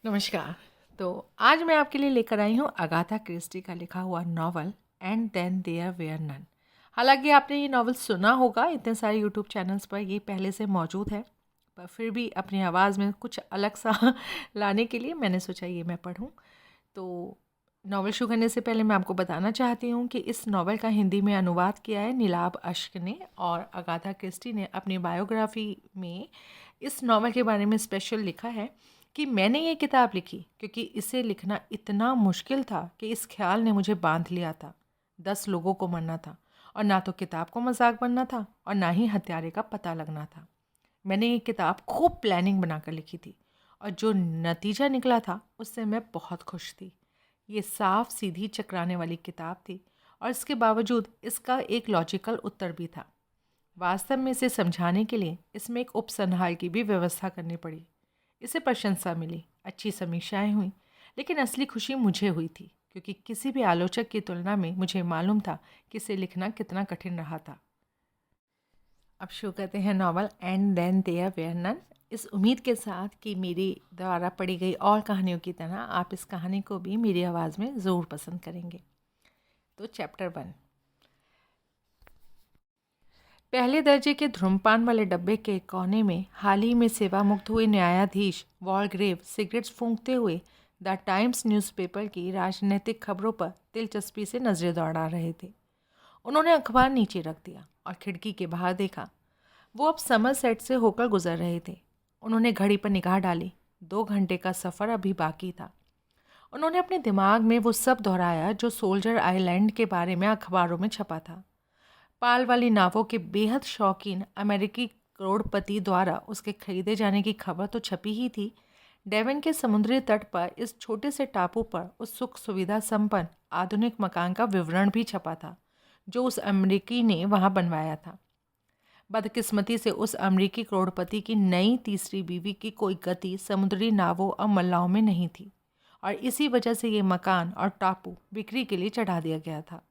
नमस्कार। तो आज मैं आपके लिए लेकर आई हूँ अगाथा क्रिस्टी का लिखा हुआ novel and then there were none. हालांकि आपने ये नॉवल सुना होगा, इतने सारे यूट्यूब चैनल्स पर ये पहले से मौजूद है, पर फिर भी अपनी आवाज़ में कुछ अलग सा लाने के लिए मैंने सोचा ये मैं पढूं। तो नॉवल शुरू करने से पहले मैं आपको बताना चाहती हूँ कि इस नॉवल का हिंदी में अनुवाद किया है नीलाभ अश्क ने, और अगाथा क्रिस्टी ने अपनी बायोग्राफी में इस नॉवल के बारे में स्पेशल लिखा है कि मैंने ये किताब लिखी क्योंकि इसे लिखना इतना मुश्किल था कि इस ख्याल ने मुझे बांध लिया था। 10 लोगों को मरना था, और ना तो किताब को मजाक बनना था और ना ही हत्यारे का पता लगना था। मैंने ये किताब खूब प्लानिंग बनाकर लिखी थी, और जो नतीजा निकला था उससे मैं बहुत खुश थी। ये साफ सीधी चकराने वाली किताब थी, और इसके बावजूद इसका एक लॉजिकल उत्तर भी था। वास्तव में इसे समझाने के लिए इसमें एक उपसंहार की भी व्यवस्था करनी पड़ी। इसे प्रशंसा मिली, अच्छी समीक्षाएं हुई, लेकिन असली खुशी मुझे हुई थी क्योंकि किसी भी आलोचक की तुलना में मुझे मालूम था कि इसे लिखना कितना कठिन रहा था। अब शुरू करते हैं novel and then there were none, इस उम्मीद के साथ कि मेरी द्वारा पढ़ी गई और कहानियों की तरह आप इस कहानी को भी मेरी आवाज़ में ज़रूर पसंद करेंगे। तो चैप्टर 1। पहले दर्जे के धूम्रपान वाले डब्बे के कोने में हाल ही में सेवा मुक्त हुए न्यायाधीश वॉलग्रेव सिगरेट्स फूंकते हुए द टाइम्स न्यूज़पेपर की राजनीतिक खबरों पर दिलचस्पी से नजरें दौड़ा रहे थे। उन्होंने अखबार नीचे रख दिया और खिड़की के बाहर देखा। वो अब समरसेट से होकर गुजर रहे थे। उन्होंने घड़ी पर निगाह डाली। 2 घंटे का सफ़र अभी बाकी था। उन्होंने अपने दिमाग में वो सब दोहराया जो सोल्जर आइलैंड के बारे में अखबारों में छपा था। पाल वाली नावों के बेहद शौकीन अमेरिकी करोड़पति द्वारा उसके खरीदे जाने की खबर तो छपी ही थी। डेवन के समुद्री तट पर इस छोटे से टापू पर उस सुख सुविधा संपन्न आधुनिक मकान का विवरण भी छपा था जो उस अमेरिकी ने वहां बनवाया था। बदकिस्मती से उस अमेरिकी करोड़पति की नई तीसरी बीवी की कोई गति समुद्री नावों और मल्लाहों में नहीं थी, और इसी वजह से ये मकान और टापू बिक्री के लिए चढ़ा दिया गया था।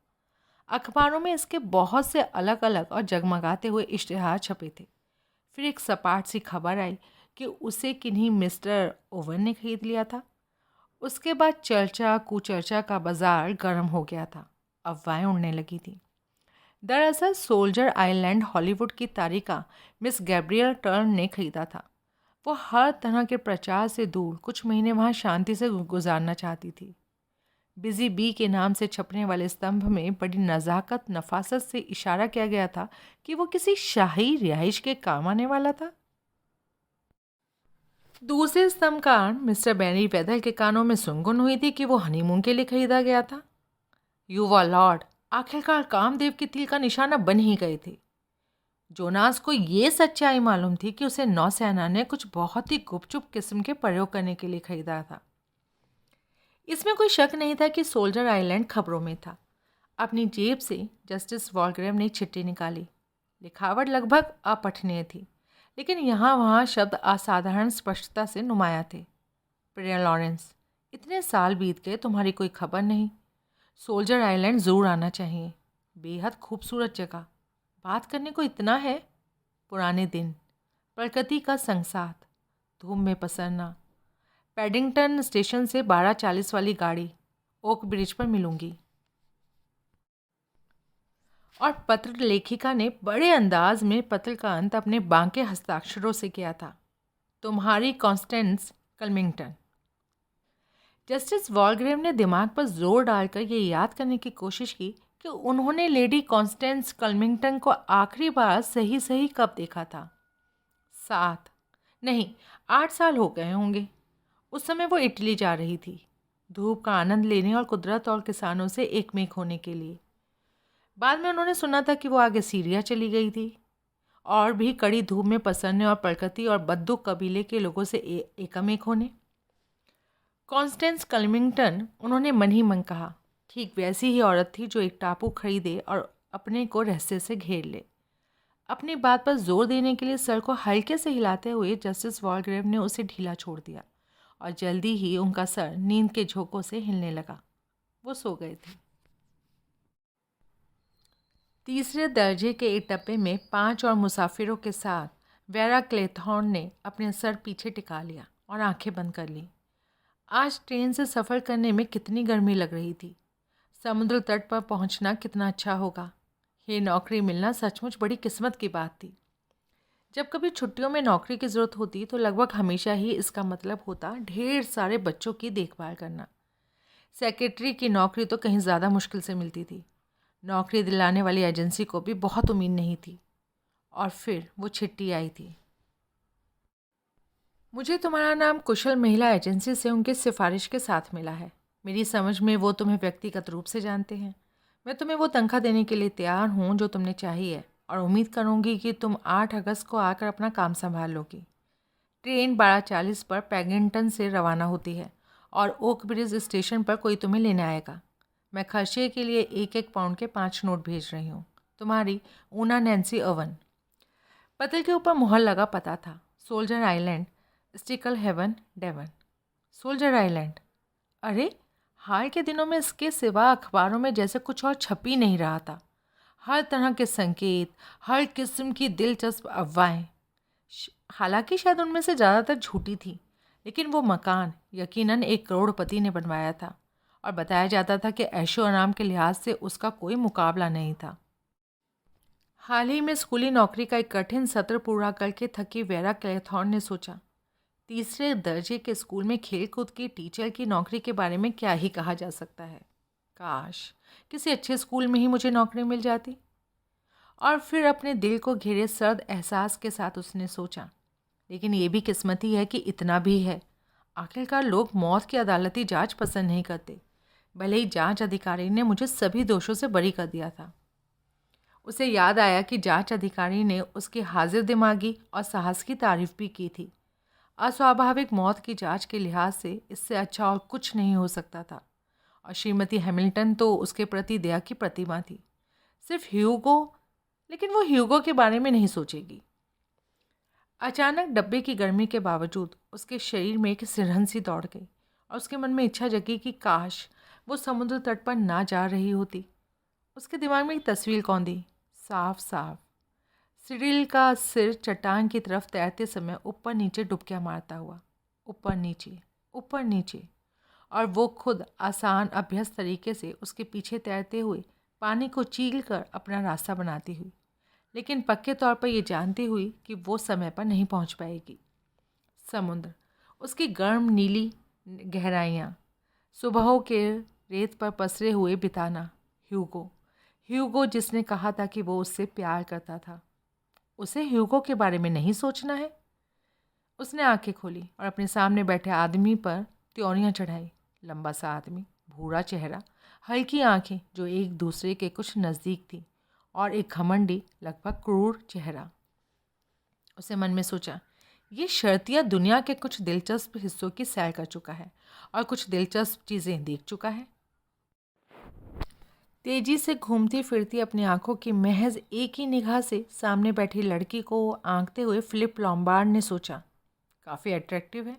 अखबारों में इसके बहुत से अलग अलग और जगमगाते हुए इश्तिहार छपे थे। फिर एक सपाट सी खबर आई कि उसे किन्हीं मिस्टर ओवन ने खरीद लिया था। उसके बाद चर्चा कुचर्चा का बाजार गर्म हो गया था। अफवाहें उड़ने लगी थी। दरअसल सोल्जर आइलैंड हॉलीवुड की तारिका मिस गैब्रियल टर्न ने खरीदा था। वो हर तरह के प्रचार से दूर कुछ महीने वहाँ शांति से गुजारना चाहती थी। बिजी बी के नाम से छपने वाले स्तंभ में बड़ी नज़ाकत नफासत से इशारा किया गया था कि वो किसी शाही रिहाइश के काम आने वाला था। दूसरे स्तंभकार मिस्टर बेनी वेदल के कानों में सुनगुन हुई थी कि वो हनीमून के लिए खरीदा गया था। युवा लॉर्ड आखिरकार कामदेव के तिल का निशाना बन ही गए थे। जोनास को ये सच्चाई मालूम थी कि उसे नौसेना ने कुछ बहुत ही गुपचुप किस्म के प्रयोग करने के लिए खरीदा था। इसमें कोई शक नहीं था कि सोल्जर आइलैंड खबरों में था। अपनी जेब से जस्टिस वॉलग्रेव ने चिट्ठी निकाली। लिखावट लगभग अपठनीय थी, लेकिन यहाँ वहाँ शब्द असाधारण स्पष्टता से नुमाया थे। प्रिय लॉरेंस, इतने साल बीत गए, तुम्हारी कोई खबर नहीं। सोल्जर आइलैंड ज़रूर आना चाहिए। बेहद खूबसूरत जगह। बात करने को इतना है। पुराने दिन, प्रकृति का संसार, धूम में पसरना। पैडिंगटन स्टेशन से 12:40 वाली गाड़ी, ओक ब्रिज पर मिलूंगी। और पत्र लेखिका ने बड़े अंदाज में पत्र का अंत अपने बांके हस्ताक्षरों से किया था। तुम्हारी कॉन्स्टेंस कल्मिंगटन। जस्टिस वॉलग्रेव ने दिमाग पर जोर डालकर ये याद करने की कोशिश की कि उन्होंने लेडी कॉन्स्टेंस कल्मिंगटन को आखिरी बार सही सही कब देखा था। 7 नहीं 8 साल हो गए होंगे। उस समय वो इटली जा रही थी, धूप का आनंद लेने और कुदरत और किसानों से एकमेक होने के लिए। बाद में उन्होंने सुना था कि वो आगे सीरिया चली गई थी, और भी कड़ी धूप में पसरने और प्रकृति और बद्दू कबीले के लोगों से एकमेक होने। कॉन्स्टेंस कल्मिंगटन, उन्होंने मन ही मन कहा, ठीक वैसी ही औरत थी जो एक टापू खरीदे और अपने को रहस्य से घेर ले। अपनी बात पर जोर देने के लिए सर को हल्के से हिलाते हुए जस्टिस वॉलग्रेव ने उसे ढीला छोड़ दिया, और जल्दी ही उनका सर नींद के झोंकों से हिलने लगा। वो सो गए थे। तीसरे दर्जे के एक डब्बे में 5 और मुसाफिरों के साथ वेरा क्लेथॉर्न ने अपने सर पीछे टिका लिया और आंखें बंद कर ली। आज ट्रेन से सफ़र करने में कितनी गर्मी लग रही थी। समुद्र तट पर पहुंचना कितना अच्छा होगा। ये नौकरी मिलना सचमुच बड़ी किस्मत की बात थी। जब कभी छुट्टियों में नौकरी की ज़रूरत होती तो लगभग हमेशा ही इसका मतलब होता ढेर सारे बच्चों की देखभाल करना। सेक्रेटरी की नौकरी तो कहीं ज़्यादा मुश्किल से मिलती थी। नौकरी दिलाने वाली एजेंसी को भी बहुत उम्मीद नहीं थी। और फिर वो चिट्ठी आई थी। मुझे तुम्हारा नाम कुशल महिला एजेंसी से उनकी सिफारिश के साथ मिला है। मेरी समझ में वो तुम्हें व्यक्तिगत रूप से जानते हैं। मैं तुम्हें वो तनख्वाह देने के लिए तैयार हूँ जो तुमने चाही है, और उम्मीद करूँगी कि तुम 8 अगस्त को आकर अपना काम संभाल लोगी। ट्रेन 12:40 पर पैगिंगटन से रवाना होती है और ओक ब्रिज स्टेशन पर कोई तुम्हें लेने आएगा। मैं खर्चे के लिए 1-1 पाउंड के 5 नोट भेज रही हूँ। तुम्हारी ऊना नैन्सी ओवन। पतल के ऊपर मुहर लगा पता था, Soldier Island, Stickle Haven, Devon. Soldier Island. अरे, हाल के दिनों में इसके सिवा अखबारों में जैसे कुछ और छप ही नहीं रहा था। हर तरह के संकेत, हर किस्म की दिलचस्प अफवाहें। हालांकि शायद उनमें से ज़्यादातर झूठी थी, लेकिन वो मकान यकीनन एक करोड़पति ने बनवाया था और बताया जाता था कि ऐशो आराम के लिहाज से उसका कोई मुकाबला नहीं था। हाल ही में स्कूली नौकरी का एक कठिन सत्र पूरा करके थकी वेरा क्लेथॉर्न ने सोचा, तीसरे दर्जे के स्कूल में खेलकूद की टीचर की नौकरी के बारे में क्या ही कहा जा सकता है। काश किसी अच्छे स्कूल में ही मुझे नौकरी मिल जाती। और फिर अपने दिल को घेरे सर्द एहसास के साथ उसने सोचा, लेकिन ये भी किस्मती है कि इतना भी है। आखिरकार लोग मौत की अदालती जांच पसंद नहीं करते, भले ही जांच अधिकारी ने मुझे सभी दोषों से बरी कर दिया था। उसे याद आया कि जांच अधिकारी ने उसकी हाजिर दिमागी और साहस की तारीफ भी की थी। अस्वाभाविक मौत की जांच के लिहाज से इससे अच्छा और कुछ नहीं हो सकता था। और श्रीमती हैमिल्टन तो उसके प्रति दया की प्रतिमा थी। सिर्फ ह्यूगो, लेकिन वो ह्यूगो के बारे में नहीं सोचेगी। अचानक डब्बे की गर्मी के बावजूद उसके शरीर में एक सिरहन सी दौड़ गई और उसके मन में इच्छा जगी कि काश वो समुद्र तट पर ना जा रही होती। उसके दिमाग में एक तस्वीर कौंधी, साफ साफ सिरिल का सिर चट्टान की तरफ तैरते समय ऊपर नीचे डुबकियां मारता हुआ, ऊपर नीचे, और वो खुद आसान अभ्यस्त तरीके से उसके पीछे तैरते हुए पानी को चील कर अपना रास्ता बनाती हुई, लेकिन पक्के तौर पर ये जानती हुई कि वो समय पर नहीं पहुंच पाएगी। समुद्र, उसकी गर्म नीली गहराइयाँ, सुबहों के रेत पर पसरे हुए बिताना। ह्यूगो जिसने कहा था कि वो उससे प्यार करता था। उसे ह्यूगो के बारे में नहीं सोचना है। उसने आंखें खोली और अपने सामने बैठे आदमी पर त्योरियां चढ़ाई। लंबा सा आदमी, भूरा चेहरा, हल्की आंखें जो एक दूसरे के कुछ नज़दीक थी, और एक घमंडी लगभग क्रूर चेहरा। उसे मन में सोचा, ये शर्तिया दुनिया के कुछ दिलचस्प हिस्सों की सैर कर चुका है और कुछ दिलचस्प चीज़ें देख चुका है। तेजी से घूमती फिरती अपनी आंखों की महज एक ही निगाह से सामने बैठी लड़की को आंकते हुए फिलिप लॉम्बार्ड ने सोचा, काफ़ी अट्रैक्टिव है,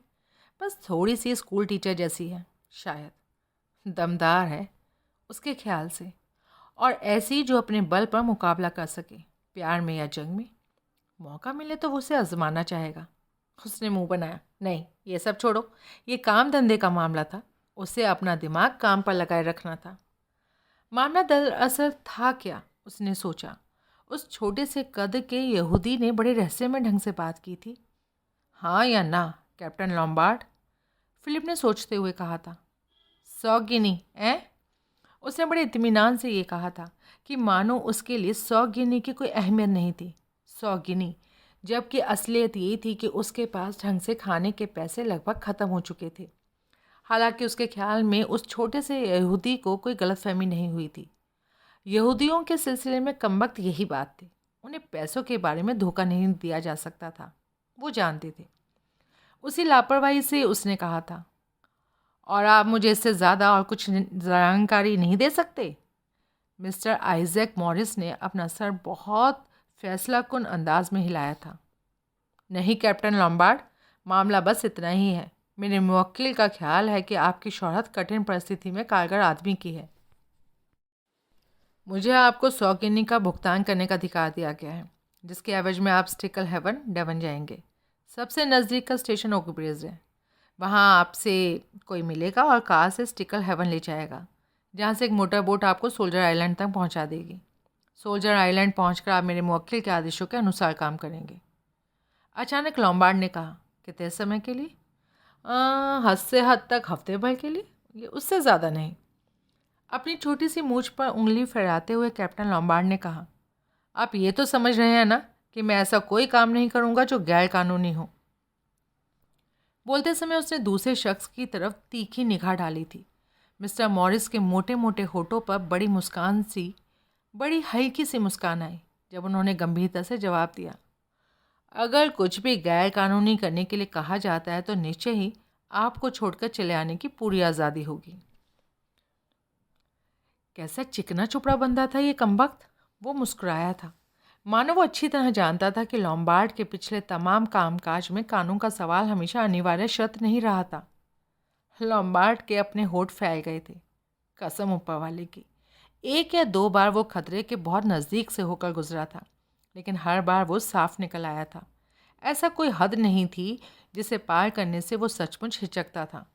बस थोड़ी सी स्कूल टीचर जैसी है, शायद दमदार है उसके ख्याल से, और ऐसी जो अपने बल पर मुकाबला कर सके, प्यार में या जंग में। मौका मिले तो वो उसे आजमाना चाहेगा। उसने मुंह बनाया, नहीं, ये सब छोड़ो, ये काम धंधे का मामला था। उसे अपना दिमाग काम पर लगाए रखना था। मामला दरअसल था क्या, उसने सोचा। उस छोटे से कद के यहूदी ने बड़े रहस्यमय ढंग से बात की थी। हाँ या ना, कैप्टन लॉम्बार्ड, फिलिप ने सोचते हुए कहा था। 100 गिनी, उसने बड़े इत्मीनान से ये कहा था कि मानो उसके लिए 100 गिनी की कोई अहमियत नहीं थी। 100 गिनी, जबकि असलियत ये थी कि उसके पास ढंग से खाने के पैसे लगभग ख़त्म हो चुके थे। हालांकि उसके ख्याल में उस छोटे से यहूदी को कोई गलतफहमी नहीं हुई थी। यहूदियों के सिलसिले में कमबख्त यही बात थी, उन्हें पैसों के बारे में धोखा नहीं दिया जा सकता था, वो जानते थे। उसी लापरवाही से उसने कहा था, और आप मुझे इससे ज़्यादा और कुछ जानकारी नहीं दे सकते? मिस्टर आइजैक मॉरिस ने अपना सर बहुत फैसलाकुन अंदाज में हिलाया था। नहीं कैप्टन लॉम्बार्ड, मामला बस इतना ही है। मेरे मुवक्किल का ख्याल है कि आपकी शोहरत कठिन परिस्थिति में कारगर आदमी की है। मुझे आपको 100 गिनी का भुगतान करने का अधिकार दिया गया है, जिसके एवज में आप स्टिकल हेवन, डेवन जाएंगे। सबसे नज़दीक का स्टेशन ओक ब्रिज है। वहाँ आपसे कोई मिलेगा और कार से स्टिकल हेवन ले जाएगा, जहाँ से एक मोटर बोट आपको सोल्जर आइलैंड तक पहुँचा देगी। सोल्जर आइलैंड पहुँचकर आप मेरे मुवक्किल के आदेशों के अनुसार काम करेंगे। अचानक लॉम्बार्ड ने कहा, कितने समय के लिए? हद से हद तक हफ्ते भर के लिए, ये उससे ज़्यादा नहीं। अपनी छोटी सी मूछ पर उंगली फहराते हुए कैप्टन लॉम्बार्ड ने कहा, आप ये तो समझ रहे हैं ना कि मैं ऐसा कोई काम नहीं करूँगा जो गैर कानूनी हो। बोलते समय उसने दूसरे शख्स की तरफ तीखी निगाह डाली थी। मिस्टर मॉरिस के मोटे मोटे होठों पर बड़ी हल्की सी मुस्कान आई जब उन्होंने गंभीरता से जवाब दिया, अगर कुछ भी गैर कानूनी करने के लिए कहा जाता है तो निश्चय ही आपको छोड़कर चले आने की पूरी आज़ादी होगी। कैसा चिकना चुपड़ा बंदा था ये कमबख्त। वो मुस्कुराया था, मानो वो अच्छी तरह जानता था कि लॉम्बार्ड के पिछले तमाम कामकाज में कानून का सवाल हमेशा अनिवार्य शर्त नहीं रहा था। लॉम्बार्ड के अपने होठ फैल गए थे। कसम ऊपर वाले की, 1 या 2 बार वो खतरे के बहुत नज़दीक से होकर गुजरा था, लेकिन हर बार वो साफ निकल आया था। ऐसा कोई हद नहीं थी जिसे पार करने से वो सचमुच हिचकता था।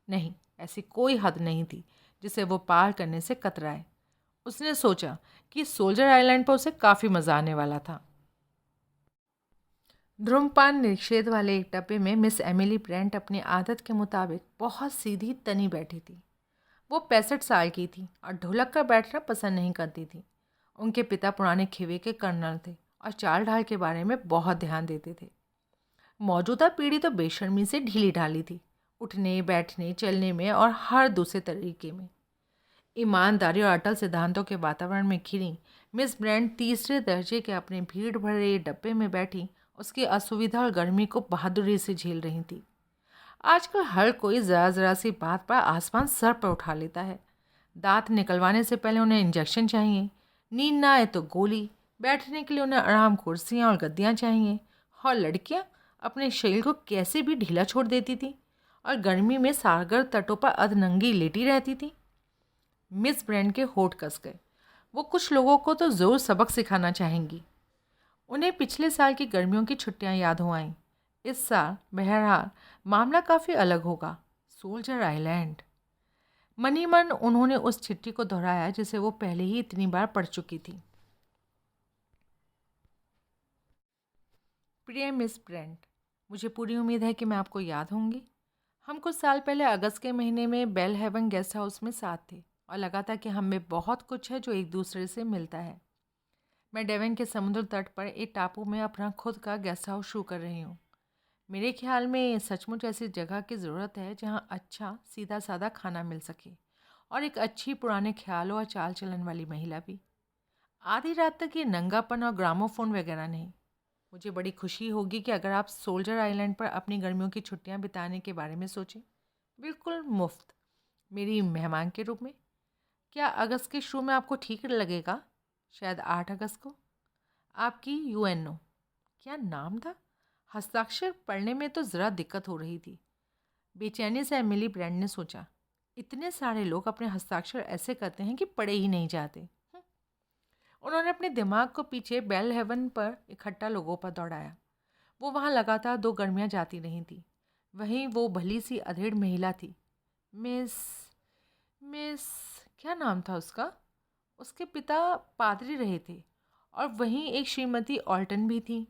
नहीं, ऐसी कोई हद नहीं थी जिसे वो पार करने से कतराए। उसने सोचा कि सोल्जर आइलैंड पर उसे काफ़ी मज़ा आने वाला था। धूम्रपान निषेध वाले एक डब्बे में मिस एमिली ब्रेंट अपनी आदत के मुताबिक बहुत सीधी तनी बैठी थी। वो 65 साल की थी और ढोलक कर बैठना पसंद नहीं करती थी। उनके पिता पुराने खिवे के कर्नल थे और चाल ढाल के बारे में बहुत ध्यान देते थे। मौजूदा पीढ़ी तो बेशर्मी से ढीली ढाली थी, उठने बैठने चलने में और हर दूसरे तरीके में। ईमानदारी और अटल सिद्धांतों के वातावरण में घिरी मिस ब्रेंट तीसरे दर्जे के अपने भीड़ भरे डब्बे में बैठी उसकी असुविधा और गर्मी को बहादुरी से झेल रही थी। आजकल हर कोई ज़रा ज़रा सी बात पर आसमान सर पर उठा लेता है। दांत निकलवाने से पहले उन्हें इंजेक्शन चाहिए, नींद ना आए तो गोली, बैठने के लिए उन्हें आराम कुर्सियाँ और गद्दियाँ चाहिए। और लड़कियाँ अपने शरीर को कैसे भी ढीला छोड़ देती थी और गर्मी में सागर तटों पर अधनंगी लेटी रहती थी। मिस ब्रेंट के होठ कस गए। वो कुछ लोगों को तो ज़रूर सबक सिखाना चाहेंगी। उन्हें पिछले साल की गर्मियों की छुट्टियां याद हो आईं। इस साल बहरहाल मामला काफ़ी अलग होगा। Soldier island. मन ही मन उन्होंने उस चिट्ठी को दोहराया जिसे वो पहले ही इतनी बार पढ़ चुकी थी। प्रिय मिस ब्रेंट, मुझे पूरी उम्मीद है कि मैं आपको याद होंगी। हम कुछ साल पहले अगस्त के महीने में बेल हेवन गेस्ट हाउस में साथ थे और लगा था कि हम में बहुत कुछ है जो एक दूसरे से मिलता है। मैं डेवन के समुद्र तट पर एक टापू में अपना खुद का गेस्ट हाउस शुरू कर रही हूँ। मेरे ख्याल में सचमुच ऐसी जगह की ज़रूरत है जहाँ अच्छा सीधा साधा खाना मिल सके और एक अच्छी पुराने ख्यालों और चाल चलन वाली महिला भी। आधी रात तक ये नंगापन और ग्रामोफोन वगैरह नहीं। मुझे बड़ी खुशी होगी कि अगर आप सोल्जर आइलैंड पर अपनी गर्मियों की छुट्टियां बिताने के बारे में सोचें, बिल्कुल मुफ्त, मेरी मेहमान के रूप में। क्या अगस्त के शुरू में आपको ठीक लगेगा? शायद 8 अगस्त को। आपकी यूएनओ। क्या नाम था? हस्ताक्षर पढ़ने में तो ज़रा दिक्कत हो रही थी। बेचैनी से एमिली ब्रेंट ने सोचा, इतने सारे लोग अपने हस्ताक्षर ऐसे करते हैं कि पढ़े ही नहीं जाते। उन्होंने अपने दिमाग को पीछे बेल हेवन पर इकट्ठा लोगों पर दौड़ाया। वो वहाँ लगातार 2 गर्मियाँ जाती रही थी। वहीं वो भली सी अधेड़ महिला थी, मिस मिस क्या नाम था उसका? उसके पिता पादरी रहे थे। और वहीं एक श्रीमती ऑल्टन भी थी।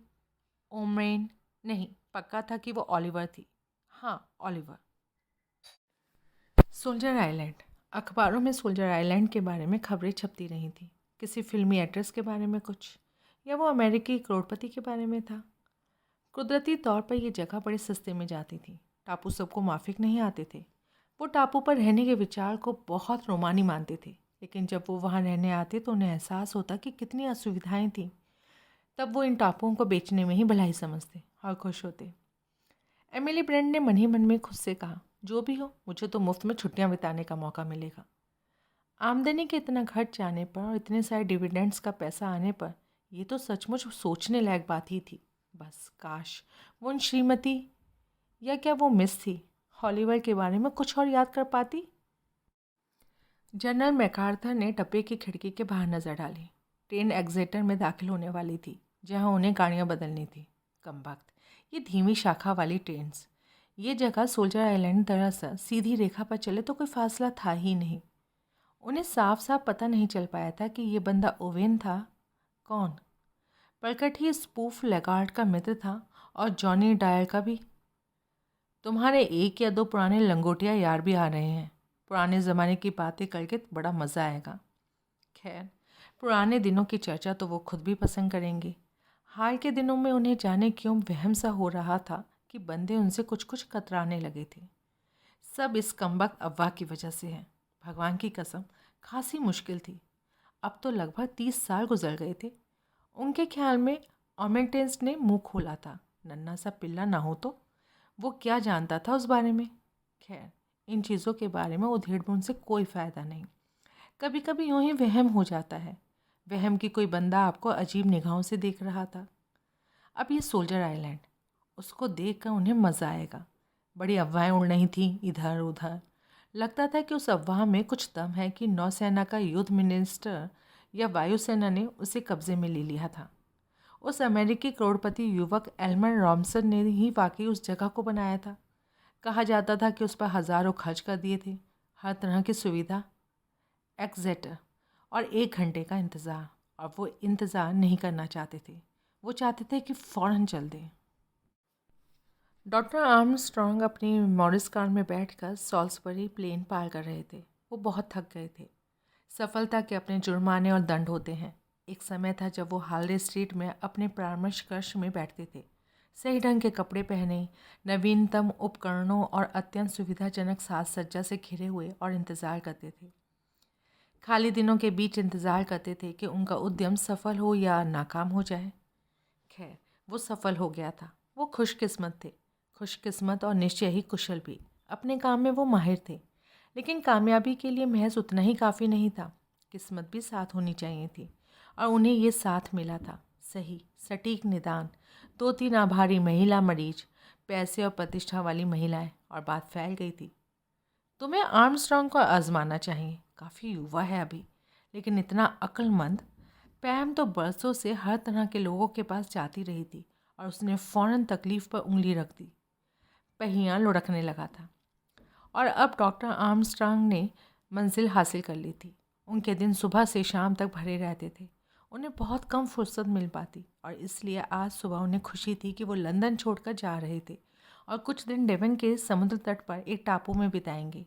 ओमरेन नहीं, पक्का था कि वो ओलिवर थी। हाँ, ओलिवर। Soldier island. अखबारों में सोल्जर आइलैंड के बारे में खबरें छपती रही थी। किसी फिल्मी एक्ट्रेस के बारे में कुछ, या वो अमेरिकी करोड़पति के बारे में था। कुदरती तौर पर यह जगह बड़े सस्ते में जाती थी। टापू सबको माफिक नहीं आते थे। वो टापू पर रहने के विचार को बहुत रोमानी मानते थे, लेकिन जब वो वहाँ रहने आते तो उन्हें एहसास होता कि कितनी असुविधाएं थीं। तब वो इन टापुओं को बेचने में ही भलाई समझते और खुश होते। एमिली ब्रेंट ने मन ही मन में खुद से कहा, जो भी हो, मुझे तो मुफ्त में छुट्टियां बिताने का मौका मिलेगा। आमदनी के इतना घट जाने पर और इतने सारे डिविडेंड्स का पैसा आने पर ये तो सचमुच सोचने लायक बात ही थी। बस काश वो उन श्रीमती, या क्या वो मिस थी, हॉलीवुड के बारे में कुछ और याद कर पाती। जनरल मैकार्थर ने डब्बे की खिड़की के बाहर नज़र डाली। ट्रेन एग्जेटर में दाखिल होने वाली थी, जहां उन्हें गाड़ियां बदलनी थी। कमबख्त, ये धीमी शाखा वाली ट्रेन्स, ये जगह सोल्जर आइलैंड दरअसल सीधी रेखा पर चले तो कोई फासला था ही नहीं। उन्हें साफ साफ पता नहीं चल पाया था कि ये बंदा ओवेन था। कौन? प्रकट ही स्पूफ लेगार्ड का मित्र था और जॉनी डायर का भी। तुम्हारे एक या दो पुराने लंगोटिया यार भी आ रहे हैं। पुराने ज़माने की बातें करके बड़ा मज़ा आएगा। खैर, पुराने दिनों की चर्चा तो वो खुद भी पसंद करेंगे। हाल के दिनों में उन्हें जाने क्यों वहम सा हो रहा था कि बंदे उनसे कुछ कुछ कतराने लगे थे। सब इस कमबख्त अफवाह की वजह से है। भगवान की कसम, खासी मुश्किल थी। अब तो लगभग 30 साल गुजर गए थे। उनके ख्याल में ऑमेटेंस ने मुंह खोला था। नन्हा सा पिल्ला ना हो तो वो क्या जानता था उस बारे में। खैर, इन चीज़ों के बारे में उधेड़-बुन से कोई फ़ायदा नहीं। कभी कभी यूँ ही वहम हो जाता है। वहम कि कोई बंदा आपको अजीब निगाहों से देख रहा था। अब ये सोल्जर आइलैंड, उसको देख कर उन्हें मज़ा आएगा। बड़ी अफवाहें उड़ रही थीं इधर उधर। लगता था कि उस अफवाह में कुछ दम है कि नौसेना का युद्ध मिनिस्टर या वायुसेना ने उसे कब्जे में ले लिया था। उस अमेरिकी करोड़पति युवक एल्मर रॉमसन ने ही वाकई उस जगह को बनाया था। कहा जाता था कि उस पर हज़ारों खर्च कर दिए थे, हर तरह की सुविधा, एक्जेटर और 1 घंटे का इंतज़ार। और वो इंतज़ार नहीं करना चाहते थे। वो चाहते थे कि फ़ौरन चल दें। डॉक्टर आर्मस्ट्रॉन्ग अपनी मॉरिस कार में बैठकर सॉल्सबरी प्लेन पार कर रहे थे। वो बहुत थक गए थे। सफलता के अपने जुर्माने और दंड होते हैं। एक समय था जब वो हालरे स्ट्रीट में अपने परामर्श कक्ष में बैठते थे, सही ढंग के कपड़े पहने, नवीनतम उपकरणों और अत्यंत सुविधाजनक साज सज्जा से घिरे हुए, और इंतज़ार करते थे। खाली दिनों के बीच इंतज़ार करते थे कि उनका उद्यम सफल हो या नाकाम हो जाए। खैर, वो सफल हो गया था। वो खुशकिस्मत थे, खुशकिस्मत और निश्चय ही कुशल भी। अपने काम में वो माहिर थे। लेकिन कामयाबी के लिए महज उतना ही काफ़ी नहीं था, किस्मत भी साथ होनी चाहिए थी। और उन्हें ये साथ मिला था। सही सटीक निदान, 2-3 आभारी महिला मरीज, पैसे और प्रतिष्ठा वाली महिलाएं, और बात फैल गई थी। तुम्हें आर्मस्ट्रॉन्ग को आजमाना चाहिए। काफ़ी युवा है अभी, लेकिन इतना अक्लमंद। पैम तो बरसों से हर तरह के लोगों के पास जाती रही थी और उसने फ़ौरन तकलीफ़ पर उंगली रख दी। पहियाँ लुढ़कने लगा था। और अब डॉक्टर आर्मस्ट्रॉन्ग ने मंजिल हासिल कर ली थी। उनके दिन सुबह से शाम तक भरे रहते थे। उन्हें बहुत कम फुर्सत मिल पाती, और इसलिए आज सुबह उन्हें खुशी थी कि वो लंदन छोड़कर जा रहे थे और कुछ दिन डेवन के समुद्र तट पर एक टापू में बिताएंगे।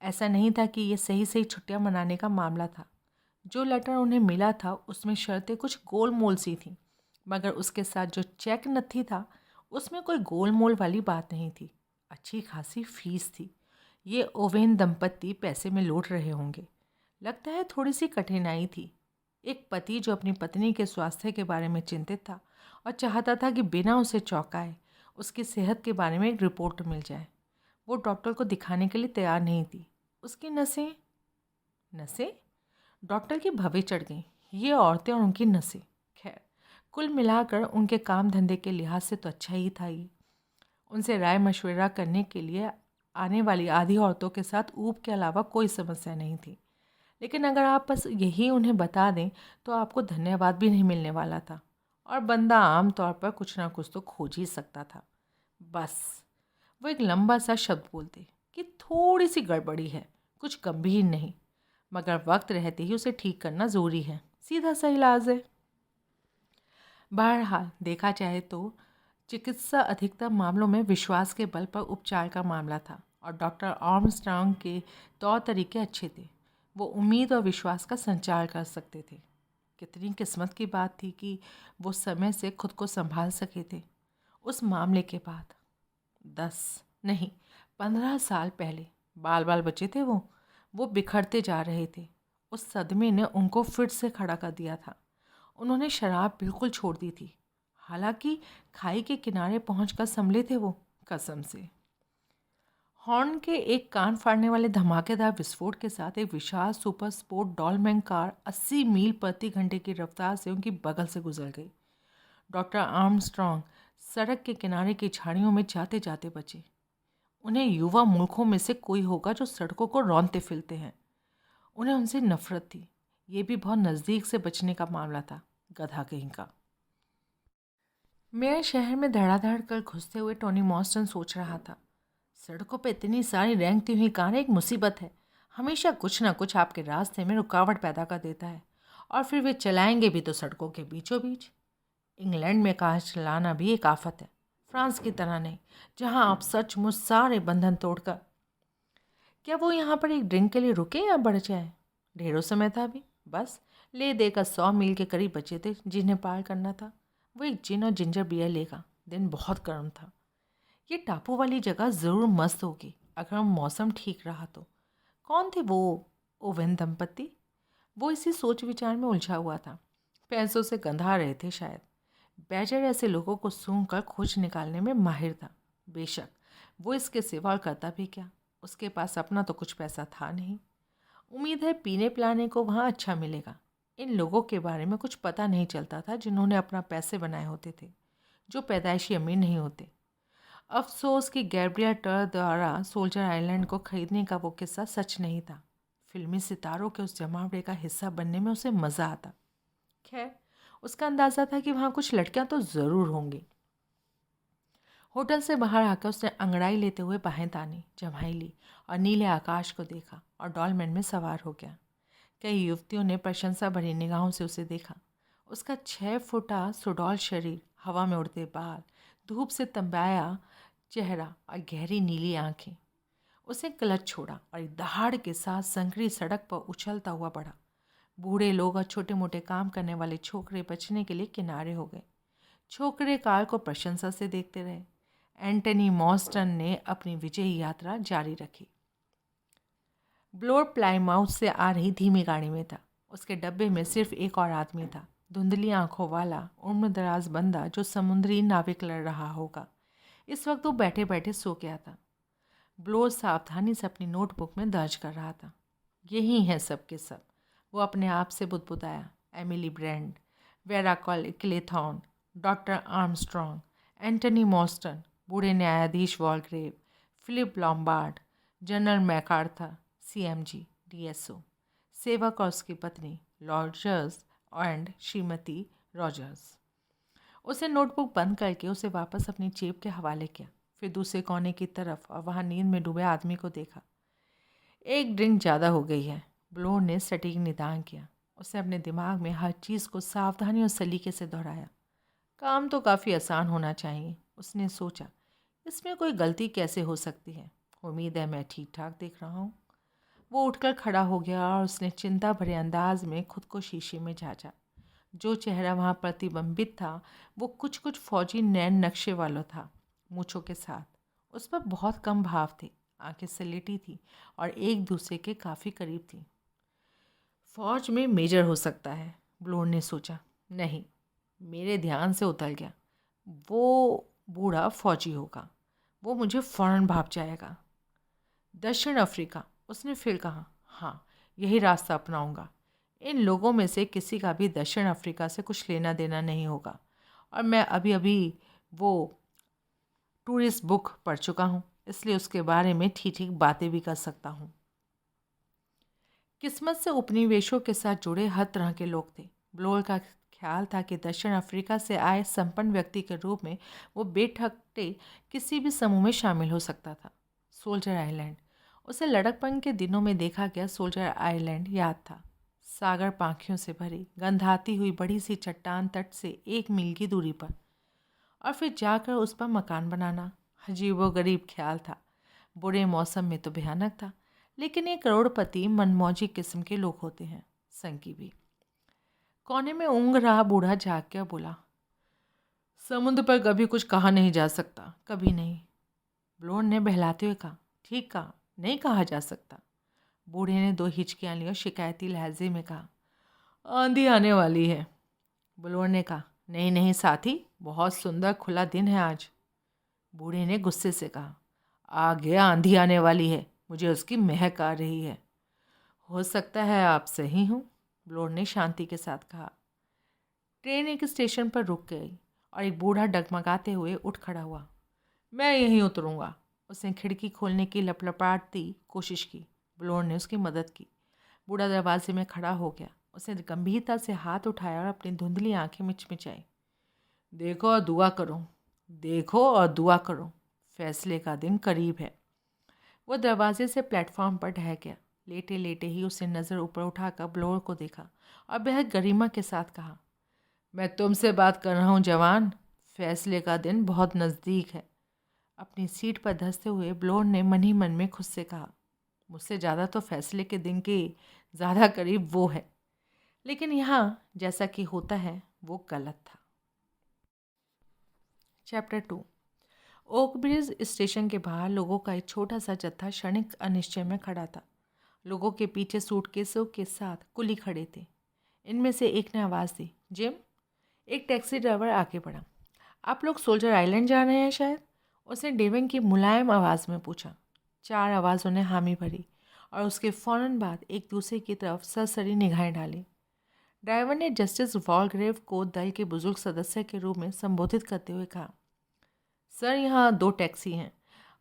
ऐसा नहीं था कि ये सही सही छुट्टियां मनाने का मामला था। जो लेटर उन्हें मिला था उसमें शर्तें कुछ गोल मोल सी थीं, मगर उसके साथ जो चेक नथी था उसमें कोई गोल मोल वाली बात नहीं थी। अच्छी खासी फीस थी। ये ओवेन दंपत्ति पैसे में लौट रहे होंगे। लगता है थोड़ी सी कठिनाई थी। एक पति जो अपनी पत्नी के स्वास्थ्य के बारे में चिंतित था और चाहता था कि बिना उसे चौंकाए उसकी सेहत के बारे में एक रिपोर्ट मिल जाए। वो डॉक्टर को दिखाने के लिए तैयार नहीं थी। उसकी नसें नसें डॉक्टर की भवें चढ़ गईं। ये औरतें और उनकी नसें। खैर, कुल मिलाकर उनके काम धंधे के लिहाज से तो अच्छा ही था ये। उनसे राय मशवरा करने के लिए आने वाली आधी औरतों के साथ ऊब के अलावा कोई समस्या नहीं थी। लेकिन अगर आप बस यही उन्हें बता दें तो आपको धन्यवाद भी नहीं मिलने वाला था, और बंदा आम तौर पर कुछ ना कुछ तो खोज ही सकता था। बस वो एक लंबा सा शब्द बोलते कि थोड़ी सी गड़बड़ी है, कुछ गंभीर नहीं, मगर वक्त रहते ही उसे ठीक करना ज़रूरी है। सीधा सा इलाज है। बहरहाल देखा जाए तो चिकित्सा अधिकतर मामलों में विश्वास के बल पर उपचार का मामला था, और डॉक्टर आर्मस्ट्रॉन्ग के तौर तरीके अच्छे थे। वो उम्मीद और विश्वास का संचार कर सकते थे। कितनी किस्मत की बात थी कि वो समय से खुद को संभाल सके थे। उस मामले के बाद 10 नहीं 15 साल पहले बाल बाल बचे थे। वो बिखरते जा रहे थे। उस सदमे ने उनको फिर से खड़ा कर दिया था। उन्होंने शराब बिल्कुल छोड़ दी थी। हालांकि खाई के किनारे पहुंचकर संभले थे वो, कसम से। हॉर्न के एक कान फाड़ने वाले धमाकेदार विस्फोट के साथ एक विशाल सुपर स्पोर्ट डॉलमैन कार 80 मील प्रति घंटे की रफ्तार से उनकी बगल से गुजर गई। डॉक्टर आर्मस्ट्रॉन्ग सड़क के किनारे की झाड़ियों में जाते जाते बचे। उन्हें युवा मूर्खों में से कोई होगा जो सड़कों को रौंदते फिरते हैं। उन्हें उनसे नफरत थी। ये भी बहुत नज़दीक से बचने का मामला था, गधा कहीं का। मेरे शहर में धड़ाधड़ कर घुसते हुए टोनी मॉस्टन सोच रहा था। सड़कों पे इतनी सारी रेंगती हुई कारें एक मुसीबत है। हमेशा कुछ ना कुछ आपके रास्ते में रुकावट पैदा कर देता है, और फिर वे चलाएंगे भी तो सड़कों के बीचों बीच। इंग्लैंड में कार चलाना भी एक आफत है, फ्रांस की तरह नहीं, जहां आप सचमुच सारे बंधन तोड़कर। क्या वो यहाँ पर एक ड्रिंक के लिए रुके या बढ़ जाए? ढेरों समय था अभी, बस ले देकर 100 मील के करीब बचे थे जिन्हें पार करना था। वो एक जिन और जिंजर बियर लेगा। दिन बहुत गर्म था। ये टापू वाली जगह ज़रूर मस्त होगी अगर मौसम ठीक रहा तो। कौन थे वो ओवेन दंपति? वो इसी सोच विचार में उलझा हुआ था। पैसों से गंधा रहे थे शायद। बैजर ऐसे लोगों को सूंघकर खोज निकालने में माहिर था। बेशक वो इसके सिवा और करता भी क्या। उसके पास अपना तो कुछ पैसा था नहीं। उम्मीद है पीने पिलाने को वहाँ अच्छा मिलेगा। इन लोगों के बारे में कुछ पता नहीं चलता था जिन्होंने अपना पैसे बनाए होते थे, जो पैदाइशी अमीर नहीं होते। अफसोस कि गैब्रियल टर द्वारा सोल्जर आइलैंड को खरीदने का वो किस्सा सच नहीं था। फिल्मी सितारों के उस जमावड़े का हिस्सा बनने में उसे मज़ा आता। खैर, उसका अंदाज़ा था कि वहाँ कुछ लड़कियाँ तो ज़रूर होंगी। होटल से बाहर आकर उसने अंगड़ाई लेते हुए बाहें तानी, जमाई ली और नीले आकाश को देखा और डॉलमेन में सवार हो गया। कई युवतियों ने प्रशंसा भरी निगाहों से उसे देखा। उसका 6 फुटा सुडौल शरीर, हवा में उड़ते बाल, धूप से तंबाया चेहरा और गहरी नीली आंखें। उसने क्लच छोड़ा और एक दहाड़ के साथ संकरी सड़क पर उछलता हुआ बढ़ा। बूढ़े लोग और छोटे मोटे काम करने वाले छोकरे बचने के लिए किनारे हो गए। छोकरे कार को प्रशंसा से देखते रहे। एंटनी मॉस्टन ने अपनी विजयी यात्रा जारी रखी। ब्लोर प्लाईमाउथ से आ रही धीमी गाड़ी में था। उसके डब्बे में सिर्फ एक और आदमी था, धुंधली आंखों वाला उम्रदराज बंदा जो समुद्री नाविक लड़ रहा होगा। इस वक्त वो बैठे बैठे सो गया था। ब्लोर सावधानी से अपनी नोटबुक में दर्ज कर रहा था। यही हैं सब के सब, वो अपने आप से बुदबुदाया। Emily Brent, Vera Claythorne, doctor Armstrong, Anthony Marston, बूढ़े न्यायाधीश Wargrave, Philip Lombard, general MacArthur, CMG, DSO, सेवक और उसकी पत्नी रॉजर्स एंड श्रीमती रॉजर्स। उसे नोटबुक बंद करके उसे वापस अपनी जेब के हवाले किया। फिर दूसरे कोने की तरफ और वहाँ नींद में डूबे आदमी को देखा। एक ड्रिंक ज़्यादा हो गई है, ब्लोर ने सटीक निदान किया। उसने अपने दिमाग में हर चीज़ को सावधानी और सलीके से दोहराया। काम तो काफ़ी आसान होना चाहिए, उसने सोचा। इसमें कोई गलती कैसे हो सकती है? उम्मीद है मैं ठीक ठाक देख रहा हूँ। वो उठकर खड़ा हो गया और उसने चिंता भरे अंदाज में खुद को शीशे में झाँचा। जो चेहरा वहाँ प्रतिबिंबित था वो कुछ कुछ फौजी नैन नक्शे वाला था, मूँछों के साथ। उस पर बहुत कम भाव थे, आंखें सलेटी थी और एक दूसरे के काफ़ी करीब थी। फौज में मेजर हो सकता है, ब्लोर ने सोचा। नहीं, मेरे ध्यान से उतर गया। वो बूढ़ा फौजी होगा, वो मुझे फ़ौरन भाप जाएगा। दक्षिण अफ्रीका, उसने फिर कहा। हाँ, यही रास्ता अपनाऊंगा। इन लोगों में से किसी का भी दक्षिण अफ्रीका से कुछ लेना देना नहीं होगा, और मैं अभी अभी वो टूरिस्ट बुक पढ़ चुका हूँ, इसलिए उसके बारे में ठीक ठीक बातें भी कर सकता हूँ। किस्मत से उपनिवेशों के साथ जुड़े हर तरह के लोग थे। ब्लोर का ख्याल था कि दक्षिण अफ्रीका से आए संपन्न व्यक्ति के रूप में वो बेठक्के किसी भी समूह में शामिल हो सकता था। सोल्जर आइलैंड, उसे लड़कपन के दिनों में देखा गया सोल्जर आइलैंड याद था। सागर पाखियों से भरी, गंधाती हुई बड़ी सी चट्टान तट से 1 मील की दूरी पर, और फिर जाकर उस पर मकान बनाना अजीबोगरीब ख्याल था। बुरे मौसम में तो भयानक था, लेकिन ये करोड़पति मनमौजी किस्म के लोग होते हैं। संकी भी कोने में ऊँघ रहा बूढ़ा जाग कर बोला, समुद्र पर कभी कुछ कहा नहीं जा सकता, कभी नहीं। ब्लोर ने बहलाते हुए कहा, ठीक कहा, नहीं कहा जा सकता। बूढ़े ने 2 हिचकियाँ ली और शिकायती लहजे में कहा, आंधी आने वाली है। ब्लोर ने कहा, नहीं नहीं साथी, बहुत सुंदर खुला दिन है आज। बूढ़े ने गुस्से से कहा, आ गया, आंधी आने वाली है, मुझे उसकी महक आ रही है। हो सकता है आप सही हों, ब्लोर ने शांति के साथ कहा। ट्रेन एक स्टेशन पर रुक गई और एक बूढ़ा डगमगाते हुए उठ खड़ा हुआ। मैं यहीं उतरूँगा। उसने खिड़की खोलने की लपलपाती कोशिश की। ब्लोर ने उसकी मदद की। बूढ़ा दरवाजे में खड़ा हो गया। उसने गंभीरता से हाथ उठाया और अपनी धुंधली आंखें मिचमिचाई। देखो और दुआ करो, देखो और दुआ करो, फैसले का दिन करीब है। वो दरवाजे से प्लेटफॉर्म पर ढह गया। लेटे लेटे ही उसने नज़र ऊपर उठाकर ब्लोअर को देखा और बेहद गरिमा के साथ कहा, मैं तुमसे बात कर रहा हूँ जवान, फैसले का दिन बहुत नज़दीक है। अपनी सीट पर धंसते हुए ब्लोअर ने मन ही मन में खुद से कहा, मुझसे ज़्यादा तो फैसले के दिन के ज़्यादा करीब वो है। लेकिन यहाँ जैसा कि होता है वो गलत था। चैप्टर 2। ओक ब्रिज स्टेशन के बाहर लोगों का एक छोटा सा जत्था क्षणिक अनिश्चय में खड़ा था। लोगों के पीछे सूटकेसों के साथ कुली खड़े थे। इनमें से एक ने आवाज़ दी, जिम। एक टैक्सी ड्राइवर आगे बढ़ा। आप लोग सोल्जर आइलैंड जा रहे हैं शायद? उसने डेवन की मुलायम आवाज़ में पूछा। चार आवाज़ों ने हामी भरी और उसके फ़ौरन बाद एक दूसरे की तरफ सरसरी निगाहें डाली। ड्राइवर ने जस्टिस वॉलग्रेव को दल के बुजुर्ग सदस्य के रूप में संबोधित करते हुए कहा, सर यहाँ 2 टैक्सी हैं।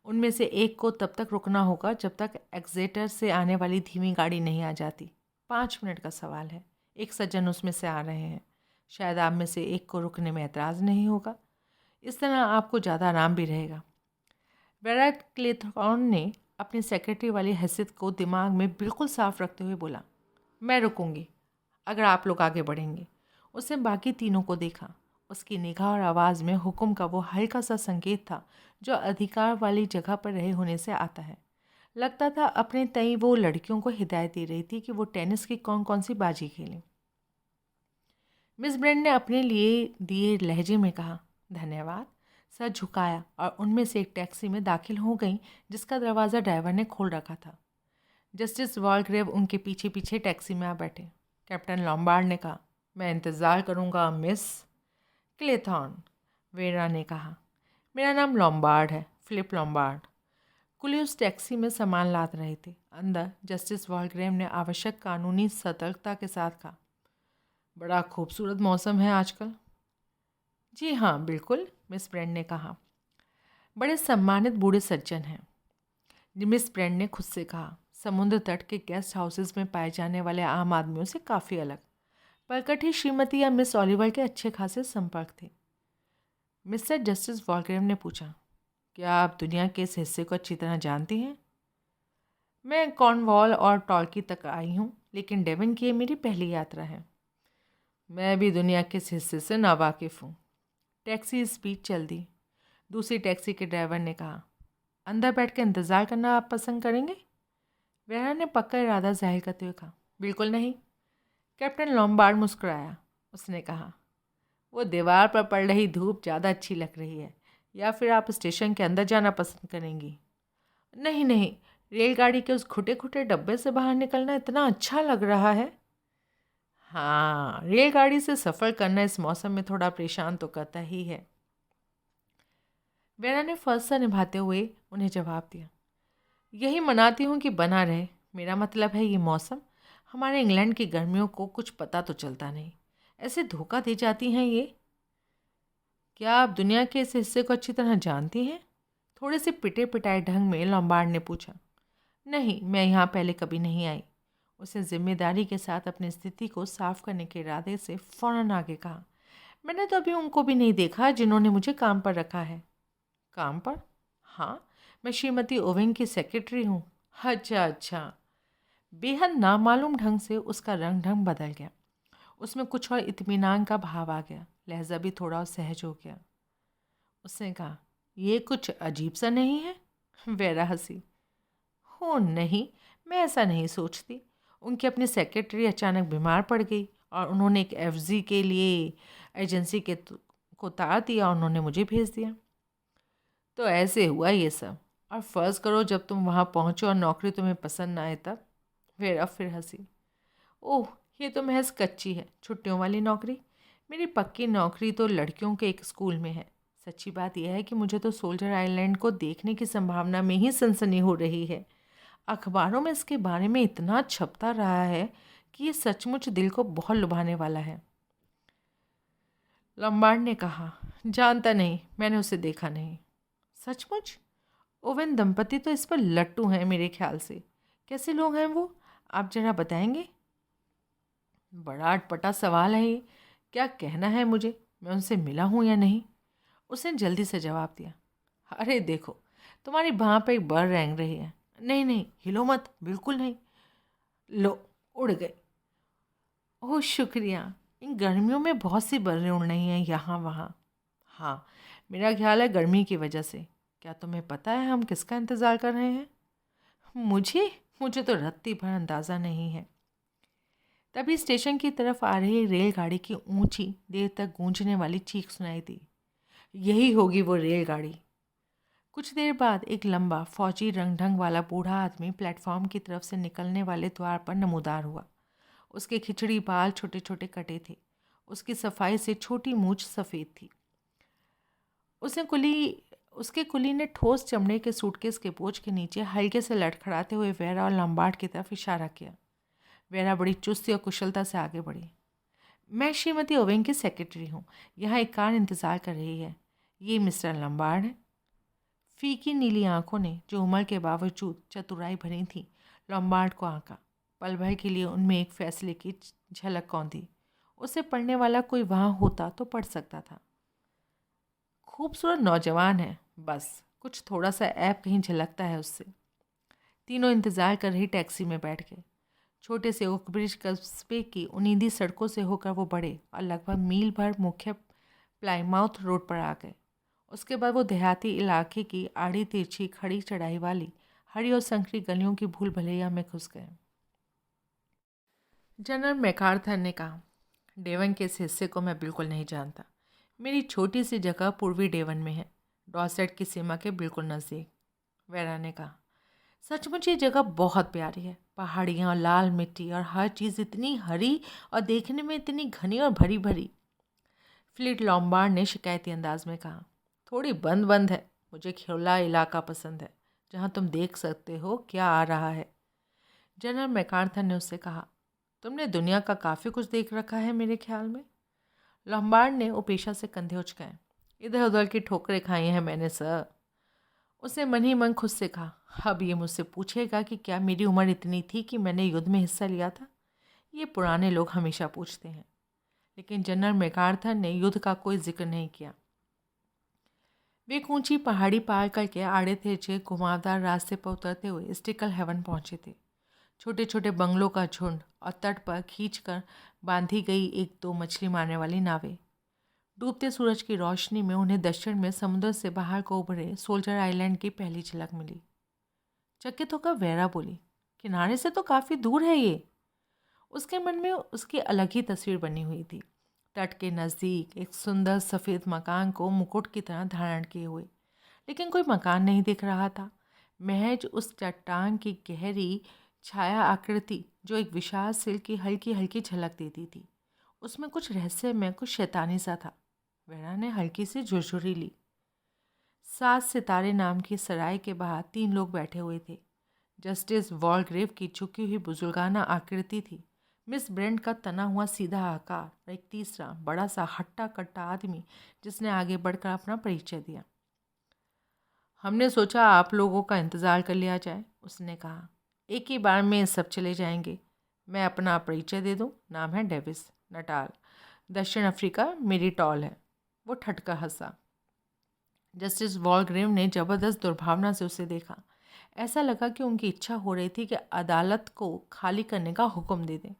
उनमें से एक को तब तक रुकना होगा जब तक एग्जेटर से आने वाली धीमी गाड़ी नहीं आ जाती। 5 मिनट का सवाल है। एक सज्जन उसमें से आ रहे हैं। शायद आप में से एक को रुकने में एतराज़ नहीं होगा। इस तरह आपको ज़्यादा आराम भी रहेगा। वेरा क्लेथॉर्न ने अपनी सेक्रेटरी वाली हैसियत को दिमाग में बिल्कुल साफ रखते हुए बोला, मैं रुकूंगी अगर आप लोग आगे बढ़ेंगे। उसने बाकी तीनों को देखा। उसकी निगाह और आवाज़ में हुक्म का वो हल्का सा संकेत था जो अधिकार वाली जगह पर रहे होने से आता है। लगता था अपने तई वो लड़कियों को हिदायत दे रही थी कि वो टेनिस की कौन कौन सी बाजी खेलें। मिस ब्रेंट ने अपने लिए दिए लहजे में कहा, धन्यवाद। सर झुकाया और उनमें से एक टैक्सी में दाखिल हो गई जिसका दरवाज़ा ड्राइवर ने खोल रखा था। जस्टिस वॉलग्रेव उनके पीछे पीछे टैक्सी में आ बैठे। कैप्टन लॉम्बार्ड ने कहा, मैं इंतज़ार करूँगा मिस क्लेथॉर्न। वेरा ने कहा, मेरा नाम लॉम्बार्ड है, फिलिप लॉम्बार्ड। कुली उस टैक्सी में सामान लाद रहे थे। अंदर जस्टिस वॉलग्रेव ने आवश्यक कानूनी सतर्कता के साथ कहा, बड़ा खूबसूरत मौसम है आजकल। जी हाँ बिल्कुल, मिस ब्रेंट ने कहा। बड़े सम्मानित बूढ़े सज्जन हैं, मिस ब्रेंट ने खुद से कहा। समुद्र तट के गेस्ट हाउसेस में पाए जाने वाले आम आदमियों से काफ़ी अलग। परकठी श्रीमती या मिस ओलिवर के अच्छे खासे संपर्क थे। मिस्टर जस्टिस वॉलग्रेव ने पूछा, क्या आप दुनिया के इस हिस्से को अच्छी तरह जानती हैं? मैं कॉर्नवॉल और टॉर्की तक आई हूँ, लेकिन डेवन की ये मेरी पहली यात्रा है। मैं भी दुनिया के इस हिस्से से नावाकिफ़ हूँ। टैक्सी स्पीड चल दी। दूसरी टैक्सी के ड्राइवर ने कहा, अंदर बैठ कर इंतज़ार करना आप पसंद करेंगे? वेरा ने पक्का इरादा जाहिर करते हुए कहा, बिल्कुल नहीं। कैप्टन लॉम्बार्ड मुस्कुराया। उसने कहा, वो दीवार पर पड़ रही धूप ज़्यादा अच्छी लग रही है, या फिर आप स्टेशन के अंदर जाना पसंद करेंगी? नहीं नहीं, रेलगाड़ी के उस घुटे घुटे डब्बे से बाहर निकलना इतना अच्छा लग रहा है। हाँ, रेलगाड़ी से सफ़र करना इस मौसम में थोड़ा परेशान तो करता ही है। वेरा ने फर्ज सा निभाते हुए उन्हें जवाब दिया, यही मनाती हूँ कि बना रहे। मेरा मतलब है ये मौसम। हमारे इंग्लैंड की गर्मियों को कुछ पता तो चलता नहीं, ऐसे धोखा दे जाती हैं ये। क्या आप दुनिया के इस हिस्से को अच्छी तरह जानती हैं? थोड़े से पिटे पिटाए ढंग में लॉम्बार्ड ने पूछा। नहीं, मैं यहाँ पहले कभी नहीं आई। उसने जिम्मेदारी के साथ अपनी स्थिति को साफ करने के इरादे से फ़ौरन आगे कहा, मैंने तो अभी उनको भी नहीं देखा जिन्होंने मुझे काम पर रखा है। काम पर? हाँ, मैं श्रीमती ओवेन की सेक्रेटरी हूँ। अच्छा अच्छा। बेहद नामालूम ढंग से उसका रंग ढंग बदल गया। उसमें कुछ और इत्मीनान का भाव आ गया। लहजा भी थोड़ा सहज हो गया। उसने कहा, ये कुछ अजीब सा नहीं है? वेरा हंसी। हो नहीं, मैं ऐसा नहीं सोचती। उनकी अपनी सेक्रेटरी अचानक बीमार पड़ गई और उन्होंने एक एफजी के लिए एजेंसी को तार दिया और उन्होंने मुझे भेज दिया। तो ऐसे हुआ ये सब। और फ़र्ज़ करो जब तुम वहाँ पहुँचो और नौकरी तुम्हें पसंद ना आए तब? वेरा फिर हंसी। ओह, ये तो महज कच्ची है, छुट्टियों वाली नौकरी। मेरी पक्की नौकरी तो लड़कियों के एक स्कूल में है। सच्ची बात यह है कि मुझे तो सोल्जर आइलैंड को देखने की संभावना में ही सनसनी हो रही है। अखबारों में इसके बारे में इतना छपता रहा है कि ये सचमुच दिल को बहुत लुभाने वाला है। लॉम्बार्ड ने कहा, जानता नहीं, मैंने उसे देखा नहीं। सचमुच? ओवेन दंपति तो इस पर लट्टू हैं मेरे ख्याल से। कैसे लोग हैं वो, आप जरा बताएंगे? बड़ा अटपटा सवाल है ये। क्या कहना है मुझे, मैं उनसे मिला हूँ या नहीं? उसने जल्दी से जवाब दिया, अरे देखो, तुम्हारी बाँह पर एक बर्र रेंग रही है। नहीं नहीं, हिलो मत, बिल्कुल नहीं। लो, उड़ गए। ओह शुक्रिया। इन गर्मियों में बहुत सी बर्रें उड़ रही हैं यहाँ वहाँ। हाँ, मेरा ख्याल है गर्मी की वजह से। क्या तुम्हें पता है हम किसका इंतज़ार कर रहे हैं? मुझे मुझे तो रत्ती भर अंदाज़ा नहीं है। तभी स्टेशन की तरफ आ रही रेलगाड़ी की ऊंची देर तक गूंजने वाली चीख सुनाई दी। यही होगी वो रेलगाड़ी। कुछ देर बाद एक लंबा फौजी रंग ढंग वाला बूढ़ा आदमी प्लेटफॉर्म की तरफ से निकलने वाले द्वार पर नमूदार हुआ। उसके खिचड़ी बाल छोटे छोटे कटे थे। उसकी सफाई से छोटी मूछ सफ़ेद थी। उसने कुली उसके कुली ने ठोस चमड़े के सूटकेस के बोझ के नीचे हल्के से लड़खड़ाते हुए वेरा और लंबार्ड की तरफ इशारा किया। वेरा बड़ी चुस्ती और कुशलता से आगे बढ़ी। मैं श्रीमती ओवेन की सेक्रेटरी हूँ। यहाँ एक कार इंतज़ार कर रही है। ये मिस्टर लंबार्ड है। फीकी नीली आंखों ने, जो उम्र के बावजूद चतुराई भरी थी, लंबार्ड को आंका। पल भर के लिए उनमें एक फैसले की झलक कौंधी। उसे पढ़ने वाला कोई वहाँ होता तो पढ़ सकता था। खूबसूरत नौजवान है, बस कुछ थोड़ा सा ऐप कहीं झलकता है उससे। तीनों इंतज़ार कर रही टैक्सी में बैठ गए। छोटे से ओकब्रिज कस्बे की उनींदी सड़कों से होकर वो बढ़े और लगभग मील भर मुख्य प्लाईमाउथ रोड पर आ गए। उसके बाद वो देहाती इलाके की आड़ी तिरछी खड़ी चढ़ाई वाली हरी और संकरी गलियों की भूल भलैया में घुस गए। जनरल मैकार्थर ने कहा, डेवन के इस हिस्से को मैं बिल्कुल नहीं जानता। मेरी छोटी सी जगह पूर्वी डेवन में है, डॉर्सेट की सीमा के बिल्कुल नज़दीक। वेरा ने कहा, सचमुच ये जगह बहुत प्यारी है। पहाड़ियाँ, लाल मिट्टी और हर चीज़ इतनी हरी और देखने में इतनी घनी और भरी भरी। फ्लिट लॉम्बार्ड ने शिकायती अंदाज में कहा, थोड़ी बंद बंद है। मुझे खुला इलाका पसंद है, जहाँ तुम देख सकते हो क्या आ रहा है। जनरल मैकार्थर ने उससे कहा, तुमने दुनिया का काफ़ी कुछ देख रखा है मेरे ख्याल में। लॉम्बार्ड ने उपेक्षा से कंधे उचकाए। इधर उधर की ठोकरें खाई हैं मैंने सर। उसने मन ही मन खुद से कहा, अब ये मुझसे पूछेगा कि क्या मेरी उम्र इतनी थी कि मैंने युद्ध में हिस्सा लिया था। ये पुराने लोग हमेशा पूछते हैं। लेकिन जनरल मैकार्थर ने युद्ध का कोई जिक्र नहीं किया। वे एक ऊंची पहाड़ी पार करके आड़े तिरछे घुमावदार रास्ते पर उतरते हुए स्टिकल हेवन पहुंचे थे। छोटे छोटे बंगलों का झुंड और तट पर खींचकर बांधी गई एक दो मछली मारने वाली नावें। डूबते सूरज की रोशनी में उन्हें दक्षिण में समुद्र से बाहर को उभरे सोल्जर आइलैंड की पहली झलक मिली। चकित होकर वेरा बोली, किनारे से तो काफ़ी दूर है ये। उसके मन में उसकी अलग ही तस्वीर बनी हुई थी। तट के नज़दीक एक सुंदर सफ़ेद मकान को मुकुट की तरह धारण किए हुए, लेकिन कोई मकान नहीं दिख रहा था। महज उस चट्टान की गहरी छाया आकृति जो एक विशाल सिल की हल्की हल्की झलक देती थी। उसमें कुछ रहस्यमय, कुछ शैतानी सा था। वेरा ने हल्की सी झुरझुरी ली। 7 सितारे नाम की सराय के बाहर 3 लोग बैठे हुए थे। जस्टिस वॉलग्रेव की झुकी हुई बुजुर्गाना आकृति थी। मिस ब्रेंट का तना हुआ सीधा आकार और एक तीसरा बड़ा सा हट्टा कट्टा आदमी, जिसने आगे बढ़कर अपना परिचय दिया। हमने सोचा आप लोगों का इंतज़ार कर लिया जाए, उसने कहा। एक ही बार में सब चले जाएंगे। मैं अपना परिचय दे दूं। नाम है डेविस, नटाल, दक्षिण अफ्रीका। मेरी टॉल है। वो ठटकर हंसा। जस्टिस वॉलग्रेव ने ज़बरदस्त दुर्भावना से उसे देखा। ऐसा लगा कि उनकी इच्छा हो रही थी कि अदालत को खाली करने का हुक्म दे दें।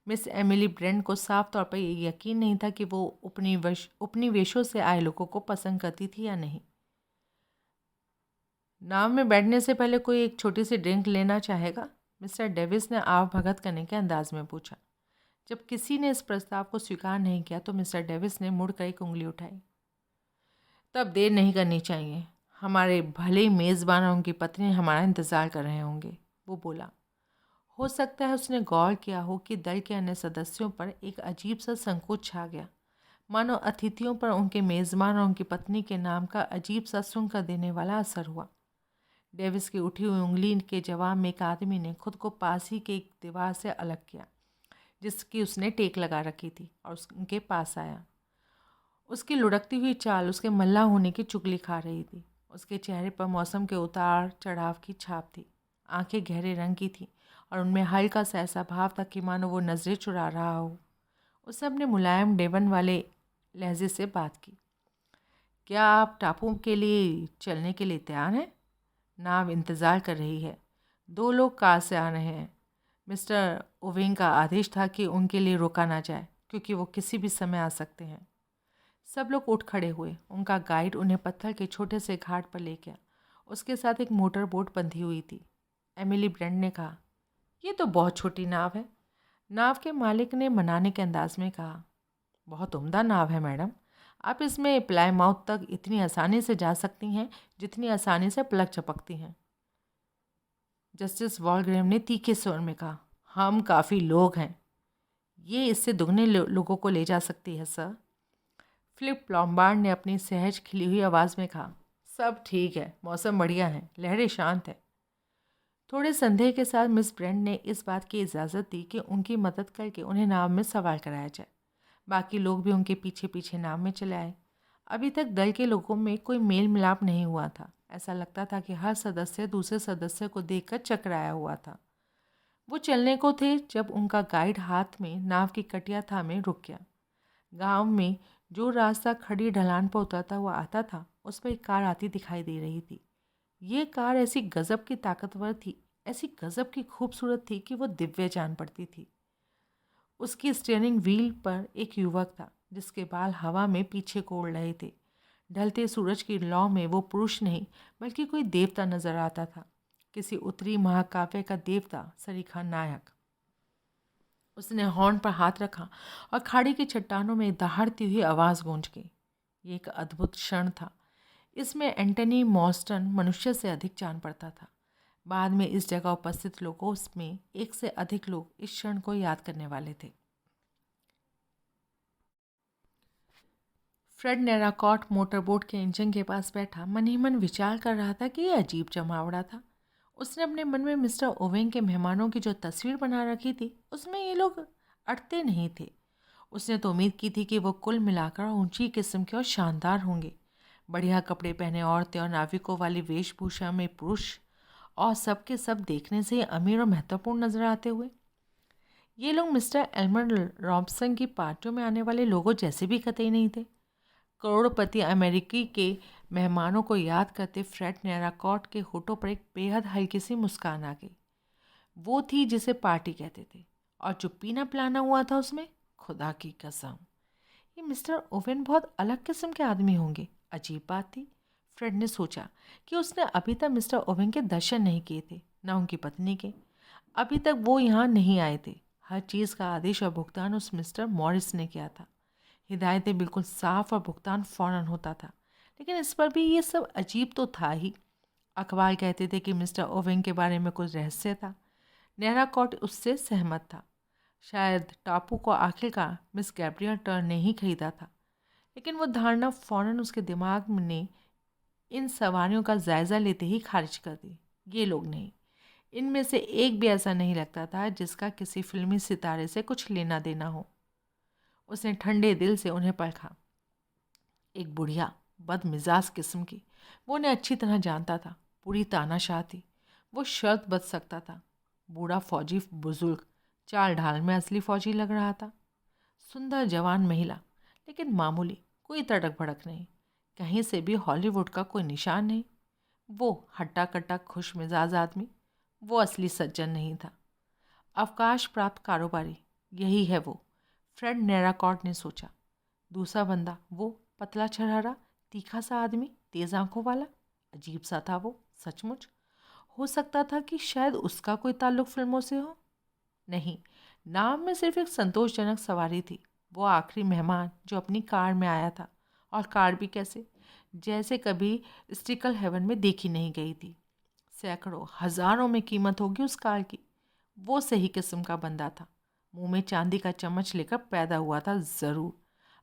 मिस एमिली ब्रेंट को साफ तौर पर यह यकीन नहीं था कि वो उपनिवेशों से आए लोगों को पसंद करती थी या नहीं। नाव में बैठने से पहले कोई एक छोटी सी ड्रिंक लेना चाहेगा? मिस्टर डेविस ने आव भगत करने के अंदाज में पूछा। जब किसी ने इस प्रस्ताव को स्वीकार नहीं किया तो मिस्टर डेविस ने मुड़कर एक उंगली उठाई। तब देर नहीं करनी चाहिए। हमारे भले मेज़बान और उनकी पत्नी हमारा इंतज़ार कर रहे होंगे, वो बोला। हो सकता है उसने गौर किया हो कि दल के अन्य सदस्यों पर एक अजीब सा संकोच छा गया, मानो अतिथियों पर उनके मेज़बान और उनकी पत्नी के नाम का अजीब सा सुन कर देने वाला असर हुआ। डेविस की उठी हुई उंगली के जवाब में एक आदमी ने खुद को पास ही के एक दीवार से अलग किया, जिसकी उसने टेक लगा रखी थी, और उनके पास आया। उसकी लुढ़कती हुई चाल उसके मल्ला होने की चुगली खा रही थी। उसके चेहरे पर मौसम के उतार चढ़ाव की छाप थी। आंखें गहरे रंग की थीं और उनमें हल्का सा ऐसा भाव था कि मानो वो नज़रें चुरा रहा हो। उसने अपने मुलायम डेवन वाले लहजे से बात की। क्या आप टापू के लिए चलने के लिए तैयार हैं? नाव इंतज़ार कर रही है। 2 लोग कार से आ रहे हैं। मिस्टर ओवेन का आदेश था कि उनके लिए रोका ना जाए, क्योंकि वो किसी भी समय आ सकते हैं। सब लोग उठ खड़े हुए। उनका गाइड उन्हें पत्थर के छोटे से घाट पर ले गया। उसके साथ एक मोटर बोट बंधी हुई थी। एमिली ब्रेंट ने कहा, ये तो बहुत छोटी नाव है। नाव के मालिक ने मनाने के अंदाज में कहा, बहुत उम्दा नाव है मैडम। आप इसमें प्लाईमाउथ तक इतनी आसानी से जा सकती हैं जितनी आसानी से प्लग चपकती हैं। जस्टिस वॉलग्रेव ने तीखे स्वर में कहा, हम काफ़ी लोग हैं, ये इससे दुगने लोगों को ले जा सकती है सर। फिलिप लॉम्बार्ड ने अपनी सहज खिली हुई आवाज़ में कहा, सब ठीक है, मौसम बढ़िया है, लहरें शांत है। थोड़े संदेह के साथ मिस ब्रेंट ने इस बात की इजाज़त दी कि उनकी मदद करके उन्हें नाव में सवार कराया जाए। बाकी लोग भी उनके पीछे पीछे नाव में चले आए। अभी तक दल के लोगों में कोई मेल मिलाप नहीं हुआ था। ऐसा लगता था कि हर सदस्य दूसरे सदस्य को देखकर चकराया हुआ था। वो चलने को थे जब उनका गाइड हाथ में नाव की कटिया थामे रुक गया। गांव में जो रास्ता खड़ी ढलान पर उतरता हुआ आता था, उस पर एक कार आती दिखाई दे रही थी। ये कार ऐसी गजब की ताकतवर थी, ऐसी गजब की खूबसूरत थी कि वो दिव्य जान पड़ती थी। उसकी स्टीयरिंग व्हील पर एक युवक था, जिसके बाल हवा में पीछे को उड़ रहे थे। ढलते सूरज की लौ में वो पुरुष नहीं बल्कि कोई देवता नजर आता था, किसी उत्तरी महाकाव्य का देवता, सरीखा नायक। उसने हॉर्न पर हाथ रखा और खाड़ी की चट्टानों में दहाड़ती हुई आवाज़ गूंज गई। ये एक अद्भुत क्षण था। इसमें एंटनी मॉर्स्टन मनुष्य से अधिक जान पड़ता था। बाद में इस जगह उपस्थित लोगों में एक से अधिक लोग इस क्षण को याद करने वाले थे। फ्रेड नेराकॉट मोटरबोट के इंजन के पास बैठा मन ही मन विचार कर रहा था कि यह अजीब जमावड़ा था। उसने अपने मन में मिस्टर ओवेन के मेहमानों की जो तस्वीर बना रखी थी, उसमें ये लोग अटते नहीं थे। उसने तो उम्मीद की थी कि वो कुल मिलाकर ऊंची किस्म के और शानदार होंगे। बढ़िया कपड़े पहने औरतें और नाविकों वाली वेशभूषा में पुरुष, और सबके सब देखने से ही अमीर और महत्वपूर्ण नजर आते हुए। ये लोग मिस्टर एल्मर रॉबसन की पार्टियों में आने वाले लोगों जैसे भी कतई नहीं थे। करोड़पति अमेरिकी के मेहमानों को याद करते फ्रेड नेराकॉट के होठों पर एक बेहद हल्की सी मुस्कान आ गई। वो थी जिसे पार्टी कहते थे, और जो पीना पिलाना हुआ था उसमें, खुदा की कसम, ये मिस्टर ओवेन बहुत अलग किस्म के आदमी होंगे। अजीब बात थी। फ्रेड ने सोचा कि उसने अभी तक मिस्टर ओवेन के दर्शन नहीं किए थे, न उनकी पत्नी के। अभी तक वो यहाँ नहीं आए थे। हर चीज़ का आदेश और भुगतान उस मिस्टर मॉरिस ने किया था। हिदायतें बिल्कुल साफ और भुगतान फौरन होता था। लेकिन इस पर भी ये सब अजीब तो था ही। अखबार कहते थे कि मिस्टर ओवेन के बारे में कुछ रहस्य था। नेराकॉट उससे सहमत था। शायद टापू को आखिरकार मिस गैब्रियल टर्न ने ही खरीदा था। लेकिन वो धारणा फौरन उसके दिमाग ने इन सवारियों का जायज़ा लेते ही खारिज कर दी। ये लोग नहीं। इनमें से एक भी ऐसा नहीं लगता था जिसका किसी फिल्मी सितारे से कुछ लेना देना हो। उसने ठंडे दिल से उन्हें परखा। एक बुढ़िया बदमिजाज किस्म की, वो उन्हें अच्छी तरह जानता था। पूरी तानाशाह थी। वो शर्त बच सकता था। बूढ़ा फौजी बुजुर्ग, चाल ढाल में असली फौजी लग रहा था। सुंदर जवान महिला, लेकिन मामूली, कोई तड़क भड़क नहीं। कहीं से भी हॉलीवुड का कोई निशान नहीं। वो हट्टा कट्टा खुश मिजाज आदमी, वो असली सज्जन नहीं था। अवकाश प्राप्त कारोबारी, यही है वो, फ्रेड नेराकॉट ने सोचा। दूसरा बंदा, वो पतला छरहरा तीखा सा आदमी, तेज आंखों वाला, अजीब सा था वो सचमुच। हो सकता था कि शायद उसका कोई ताल्लुक फिल्मों से हो। नहीं, नाम में सिर्फ एक संतोषजनक सवारी थी। वो आखिरी मेहमान जो अपनी कार में आया था, और कार भी कैसे, जैसे कभी स्टिकल हेवन में देखी नहीं गई थी। सैकड़ों हजारों में कीमत होगी उस कार की। वो सही किस्म का बंदा था। मुंह में चांदी का चम्मच लेकर पैदा हुआ था ज़रूर।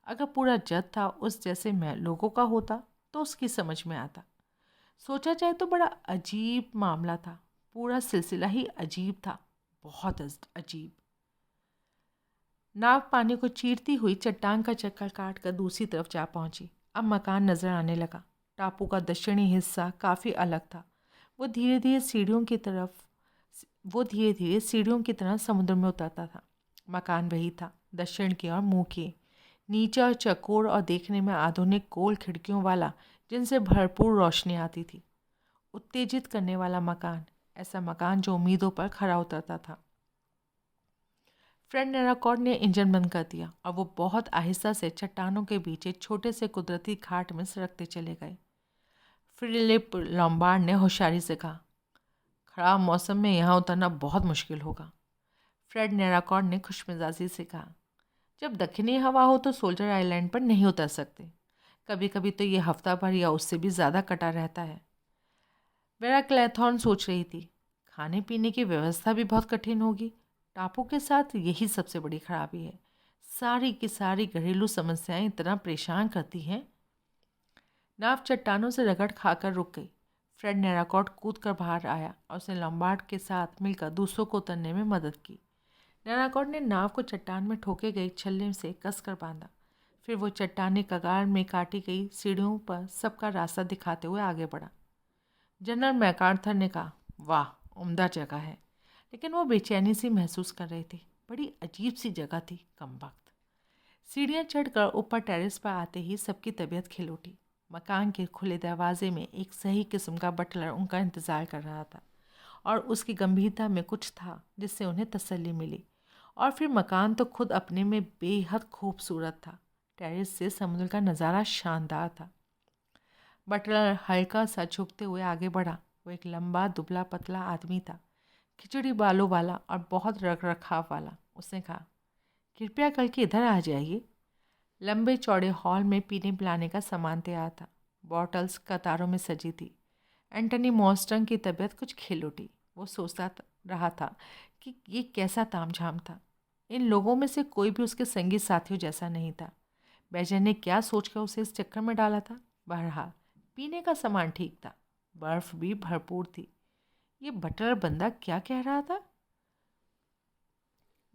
अगर पूरा जद था उस जैसे लोगों का होता तो उसकी समझ में आता। सोचा जाए तो बड़ा अजीब मामला था। पूरा सिलसिला ही अजीब था, बहुत अजीब। नाव पानी को चीरती हुई चट्टान का चक्कर काट कर दूसरी तरफ जा पहुंची। अब मकान नजर आने लगा। टापू का दक्षिणी हिस्सा काफ़ी अलग था। वो धीरे धीरे सीढ़ियों की तरह समुद्र में उतरता था। मकान वही था, दक्षिण की ओर मुँह किए, नीचा और चकोर और देखने में आधुनिक गोल खिड़कियों वाला, जिनसे भरपूर रोशनी आती थी। उत्तेजित करने वाला मकान, ऐसा मकान जो उम्मीदों पर खरा उतरता था। फ्रेड नेराकॉर्ड ने इंजन बंद कर दिया और वो बहुत आहिस्ता से चट्टानों के बीच एक छोटे से कुदरती घाट में सरकते चले गए। फिलिप लॉम्बार्ड ने होशियारी से कहा, खराब मौसम में यहाँ उतरना बहुत मुश्किल होगा। फ्रेड नेराकॉर्ड ने खुशमिजाजी से कहा, जब दक्षिणी हवा हो तो सोल्जर आइलैंड पर नहीं उतर सकते, कभी कभी तो ये हफ्ता भर या उससे भी ज़्यादा कटा रहता है। वेरा क्लैथॉर्न सोच रही थी, खाने पीने की व्यवस्था भी बहुत कठिन होगी। टापू के साथ यही सबसे बड़ी खराबी है, सारी की सारी घरेलू समस्याएं इतना परेशान करती हैं। नाव चट्टानों से रगड़ खाकर रुक गई। फ्रेड नेराकॉर्ड कूद कर बाहर आया और उसने लॉम्बार्ड के साथ मिलकर दूसरों को उतरने में मदद की। नेराकॉर्ड ने नाव को चट्टान में ठोके गई छल्ले से कसकर बांधा। फिर वो चट्टानी कगार में काटी गई सीढ़ियों पर सबका रास्ता दिखाते हुए आगे बढ़ा। जनरल मैकार्थर ने कहा, वाह, उम्दा जगह है। लेकिन वो बेचैनी सी महसूस कर रही थी। बड़ी अजीब सी जगह थी। कमबख्त। सीढ़ियाँ चढ़कर ऊपर टेरेस पर आते ही सबकी तबीयत खिल उठी। मकान के खुले दरवाजे में एक सही किस्म का बटलर उनका इंतज़ार कर रहा था और उसकी गंभीरता में कुछ था जिससे उन्हें तसल्ली मिली। और फिर मकान तो खुद अपने में बेहद खूबसूरत था। टेरेस से समुद्र का नज़ारा शानदार था। बटलर हल्का सा झुकते हुए आगे बढ़ा। वो एक लंबा दुबला पतला आदमी था, खिचड़ी बालों वाला और बहुत रख रखाव वाला। उसने कहा, कृपया कल के इधर आ जाइए। लंबे चौड़े हॉल में पीने पिलाने का सामान तैयार था। बॉटल्स कतारों में सजी थी। एंटनी मॉर्स्टन की तबीयत कुछ खिल उठी। वो सोचता रहा था कि ये कैसा तामझाम था। इन लोगों में से कोई भी उसके संगी साथियों जैसा नहीं था। बैजर ने क्या सोचकर उसे इस चक्कर में डाला था। बहरहाल पीने का सामान ठीक था, बर्फ भी भरपूर थी। ये बटलर बंदा क्या कह रहा था?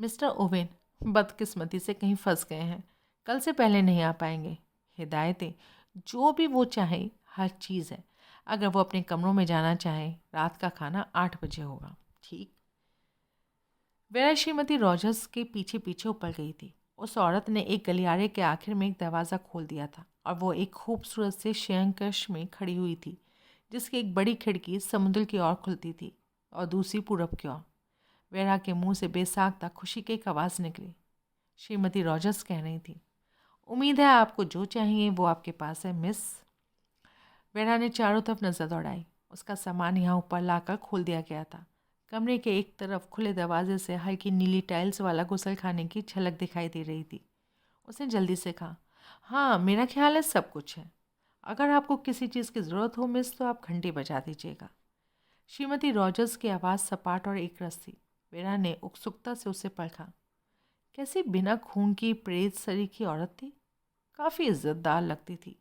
मिस्टर ओवेन बदकिस्मती से कहीं फंस गए हैं, कल से पहले नहीं आ पाएंगे। हिदायतें जो भी वो चाहें, हर चीज़ है। अगर वो अपने कमरों में जाना चाहें, रात का खाना 8 बजे होगा। ठीक। वेरा श्रीमती रॉजर्स के पीछे पीछे ऊपर गई थी। उस औरत ने एक गलियारे के आखिर में एक दरवाज़ा खोल दिया था और वो एक खूबसूरत से शयनकक्ष में खड़ी हुई थी जिसकी एक बड़ी खिड़की समुद्र की ओर खुलती थी और दूसरी पूरब की ओर। वेरा के मुंह से बेसाख्ता खुशी की एक आवाज़ निकली। श्रीमती रॉजर्स कह रही थी, उम्मीद है आपको जो चाहिए वो आपके पास है, मिस। वेरा ने चारों तरफ नज़र दौड़ाई। उसका सामान यहाँ ऊपर लाकर खोल दिया गया था। कमरे के एक तरफ खुले दरवाजे से हल्की नीली टाइल्स वाला गुसल खाने की झलक दिखाई दे रही थी। उसने जल्दी से कहा, हाँ, मेरा ख्याल है सब कुछ है। अगर आपको किसी चीज़ की ज़रूरत हो मिस तो आप घंटी बजा दीजिएगा। श्रीमती रॉजर्स की आवाज़ सपाट और एकरस थी। वेरा ने उत्सुकता से उसे परखा। कैसी बिना खून की प्रेत सरी की औरत थी। काफ़ी इज्जतदार लगती थी।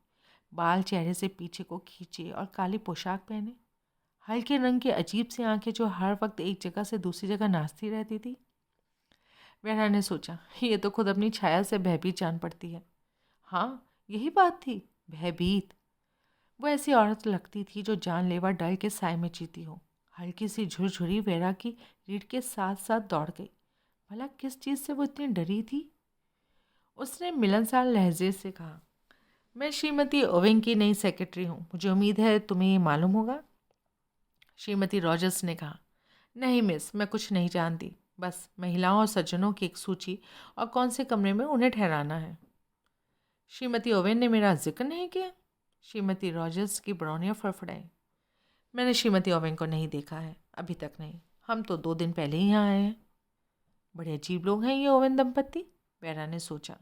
बाल चेहरे से पीछे को खींचे और काली पोशाक पहने, हल्के रंग की अजीब सी आंखें जो हर वक्त एक जगह से दूसरी जगह नाचती रहती थी। वेरा ने सोचा, ये तो खुद अपनी छाया से भयभीत जान पड़ती है। हाँ, यही बात थी, भयभीत। वो ऐसी औरत लगती थी जो जानलेवा डर के साए में जीती हो। हल्की सी झुरझुरी वेरा की रीढ़ के साथ साथ दौड़ गई। भला किस चीज़ से वो इतनी डरी थी? उसने मिलनसार लहजे से कहा, मैं श्रीमती ओवेन की नई सेक्रेटरी हूँ, मुझे उम्मीद है तुम्हें ये मालूम होगा। श्रीमती रॉजर्स ने कहा, नहीं मिस, मैं कुछ नहीं जानती, बस महिलाओं और सज्जनों की एक सूची और कौन से कमरे में उन्हें ठहराना है। श्रीमती ओवेन ने मेरा जिक्र नहीं किया। श्रीमती रॉजर्स की ब्रौनियाँ फड़फड़ाई। मैंने श्रीमती ओवेन को नहीं देखा है, अभी तक नहीं। हम तो 2 दिन पहले ही यहाँ आए हैं। बड़े अजीब लोग हैं ये ओवेन दंपत्ति, वेरा ने सोचा।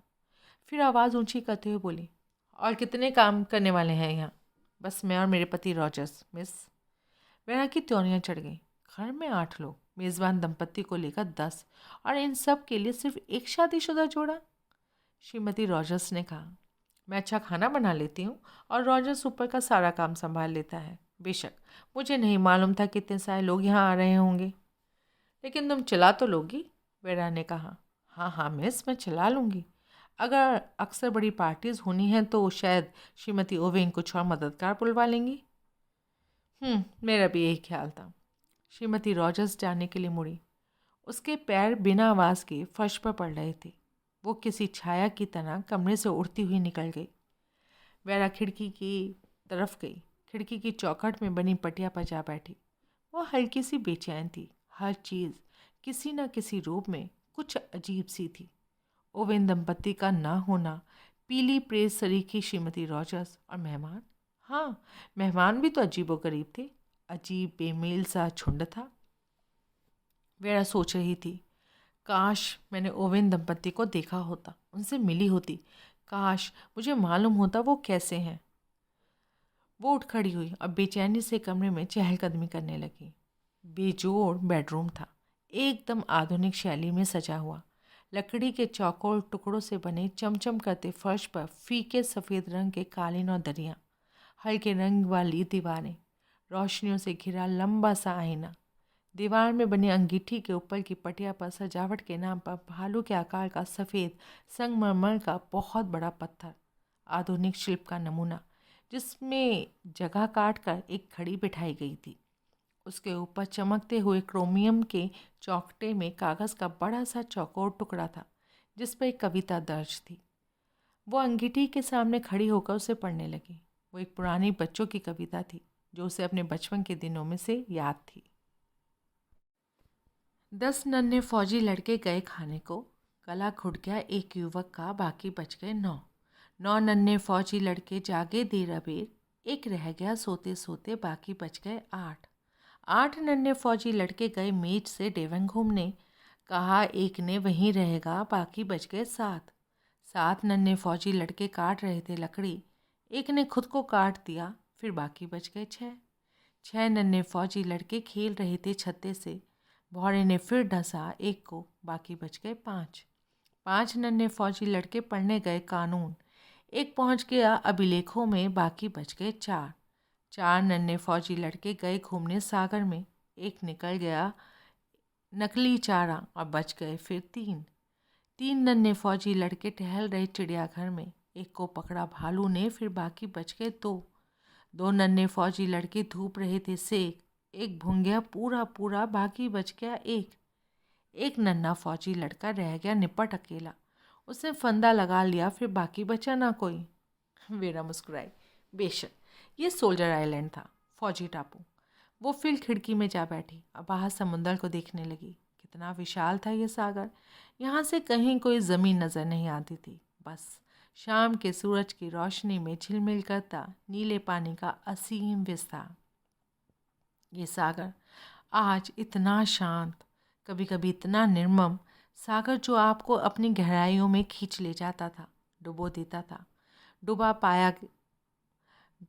फिर आवाज़ ऊंची करते हुए बोली, और कितने काम करने वाले हैं यहाँ? बस मैं और मेरे पति रॉजर्स, मिस। वेरा की त्योरियाँ चढ़ गई। घर में 8 लोग, मेज़बान दंपत्ति को लेकर 10, और इन सब के लिए सिर्फ एक शादीशुदा जोड़ा। श्रीमती रॉजर्स ने कहा, मैं अच्छा खाना बना लेती हूँ और रॉजर्स ऊपर का सारा काम संभाल लेता है। बेशक मुझे नहीं मालूम था कि इतने सारे लोग यहाँ आ रहे होंगे। लेकिन तुम चला तो लोगी? वेरा ने कहा। हाँ हाँ मिस, मैं चला लूँगी। अगर अक्सर बड़ी पार्टीज होनी हैं तो शायद श्रीमती ओवेन कुछ और मददगार बुलवा लेंगी। मेरा भी यही ख्याल था। श्रीमती रॉजर्स जाने के लिए मुड़ी। उसके पैर बिना आवाज़ के फर्श पर पड़ रहे थे। वो किसी छाया की तरह कमरे से उड़ती हुई निकल गई। वेरा खिड़की की तरफ गई। खिड़की की चौखट में बनी पटिया पर जा बैठी। वो हल्की सी बेचैन थी। हर चीज़ किसी न किसी रूप में कुछ अजीब सी थी। ओवेन दंपति का ना होना, पीली प्रेस सरीखी श्रीमती रॉजर्स और मेहमान। हाँ, मेहमान भी तो अजीबोगरीब थे। अजीब बेमेल सा झुंड था। वेरा सोच रही थी, काश मैंने ओवेन दंपति को देखा होता, उनसे मिली होती। काश मुझे मालूम होता वो कैसे हैं। वो उठ खड़ी हुई और बेचैनी से कमरे में चहलकदमी करने लगी। बेजोड़ बेडरूम था, एकदम आधुनिक शैली में सजा हुआ। लकड़ी के चौकोर टुकड़ों से बने चमचम करते फर्श पर फीके सफ़ेद रंग के कालीन और दरियाँ, हल्के रंग वाली दीवारें, रोशनियों से घिरा लंबा सा आईना। दीवार में बनी अंगीठी के ऊपर की पटिया पर सजावट के नाम पर भालू के आकार का सफ़ेद संगमरमर का बहुत बड़ा पत्थर, आधुनिक शिल्प का नमूना, जिसमें जगह काट कर एक घड़ी बिठाई गई थी। उसके ऊपर चमकते हुए क्रोमियम के चौखटे में कागज़ का बड़ा सा चौकोर टुकड़ा था, जिस पर एक कविता दर्ज थी। वो अंगीठी के सामने खड़ी होकर उसे पढ़ने लगी। वो एक पुरानी बच्चों की कविता थी, जो उसे अपने बचपन के दिनों में से याद थी। 10 नन्हे फौजी लड़के गए खाने को, गला घुट गया एक युवक का, बाकी बच गए 9। 9 नन्हे फौजी लड़के जागे देर अबेर, एक रह गया सोते सोते, बाकी बच गए 8। 8 नन्हे फौजी लड़के गए मेज से डेवन घूमने, कहा एक ने वहीं रहेगा, बाकी बच गए 7। 7 नन्हे फौजी लड़के काट रहे थे लकड़ी, एक ने खुद को काट दिया, फिर बाकी बच गए 6। 6 नन्हे फौजी लड़के खेल रहे थे छत्ते से, भौरे ने फिर ढसा एक को, बाकी बच गए 5। 5 नन्हे फौजी लड़के पढ़ने गए कानून, एक पहुंच गया अभिलेखों में, बाकी बच गए 4। 4 नन्हे फौजी लड़के गए घूमने सागर में, एक निकल गया नकली चारा और बच गए फिर 3। 3 नन्हे फौजी लड़के टहल रहे चिड़ियाघर में, एक को पकड़ा भालू ने, फिर बाकी बच गए 2। 2 नन्हे फौजी लड़के धूप रहे थे सेक, एक भून गया पूरा पूरा, बाकी बच गया 1। एक नन्हा फौजी लड़का रह गया निपट अकेला, उसने फंदा लगा लिया, फिर बाकी बचा ना कोई। वेरा मुस्कुराई। बेशक ये सोल्जर आइलैंड था, फौजी टापू। वो फिर खिड़की में जा बैठी और बाहर समुंदर को देखने लगी। कितना विशाल था ये सागर। यहाँ से कहीं कोई ज़मीन नज़र नहीं आती थी, बस शाम के सूरज की रोशनी में झिलमिल करता नीले पानी का असीम विस्तार। ये सागर आज इतना शांत, कभी कभी इतना निर्मम, सागर जो आपको अपनी गहराइयों में खींच ले जाता था, डुबो देता था। डूबा पाया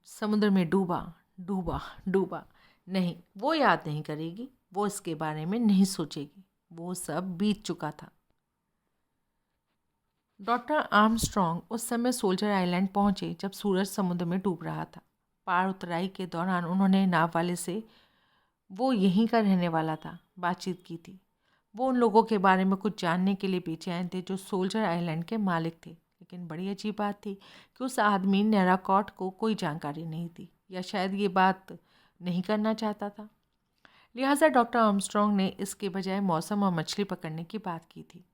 समुद्र में, डूबा डूबा डूबा। नहीं, वो याद नहीं करेगी, वो इसके बारे में नहीं सोचेगी, वो सब बीत चुका था। डॉक्टर आर्मस्ट्रॉन्ग उस समय सोल्जर आइलैंड पहुंचे जब सूरज समुद्र में डूब रहा था। पार उतराई के दौरान उन्होंने नाव वाले से, वो यहीं का रहने वाला था, बातचीत की थी। वो उन लोगों के बारे में कुछ जानने के लिए बेचैन थे जो सोल्जर आइलैंड के मालिक थे, लेकिन बड़ी अजीब बात थी कि उस आदमी नेराकॉट को कोई जानकारी नहीं थी, या शायद ये बात नहीं करना चाहता था। लिहाजा डॉक्टर आर्मस्ट्रॉन्ग ने इसके बजाय मौसम और मछली पकड़ने की बात की थी।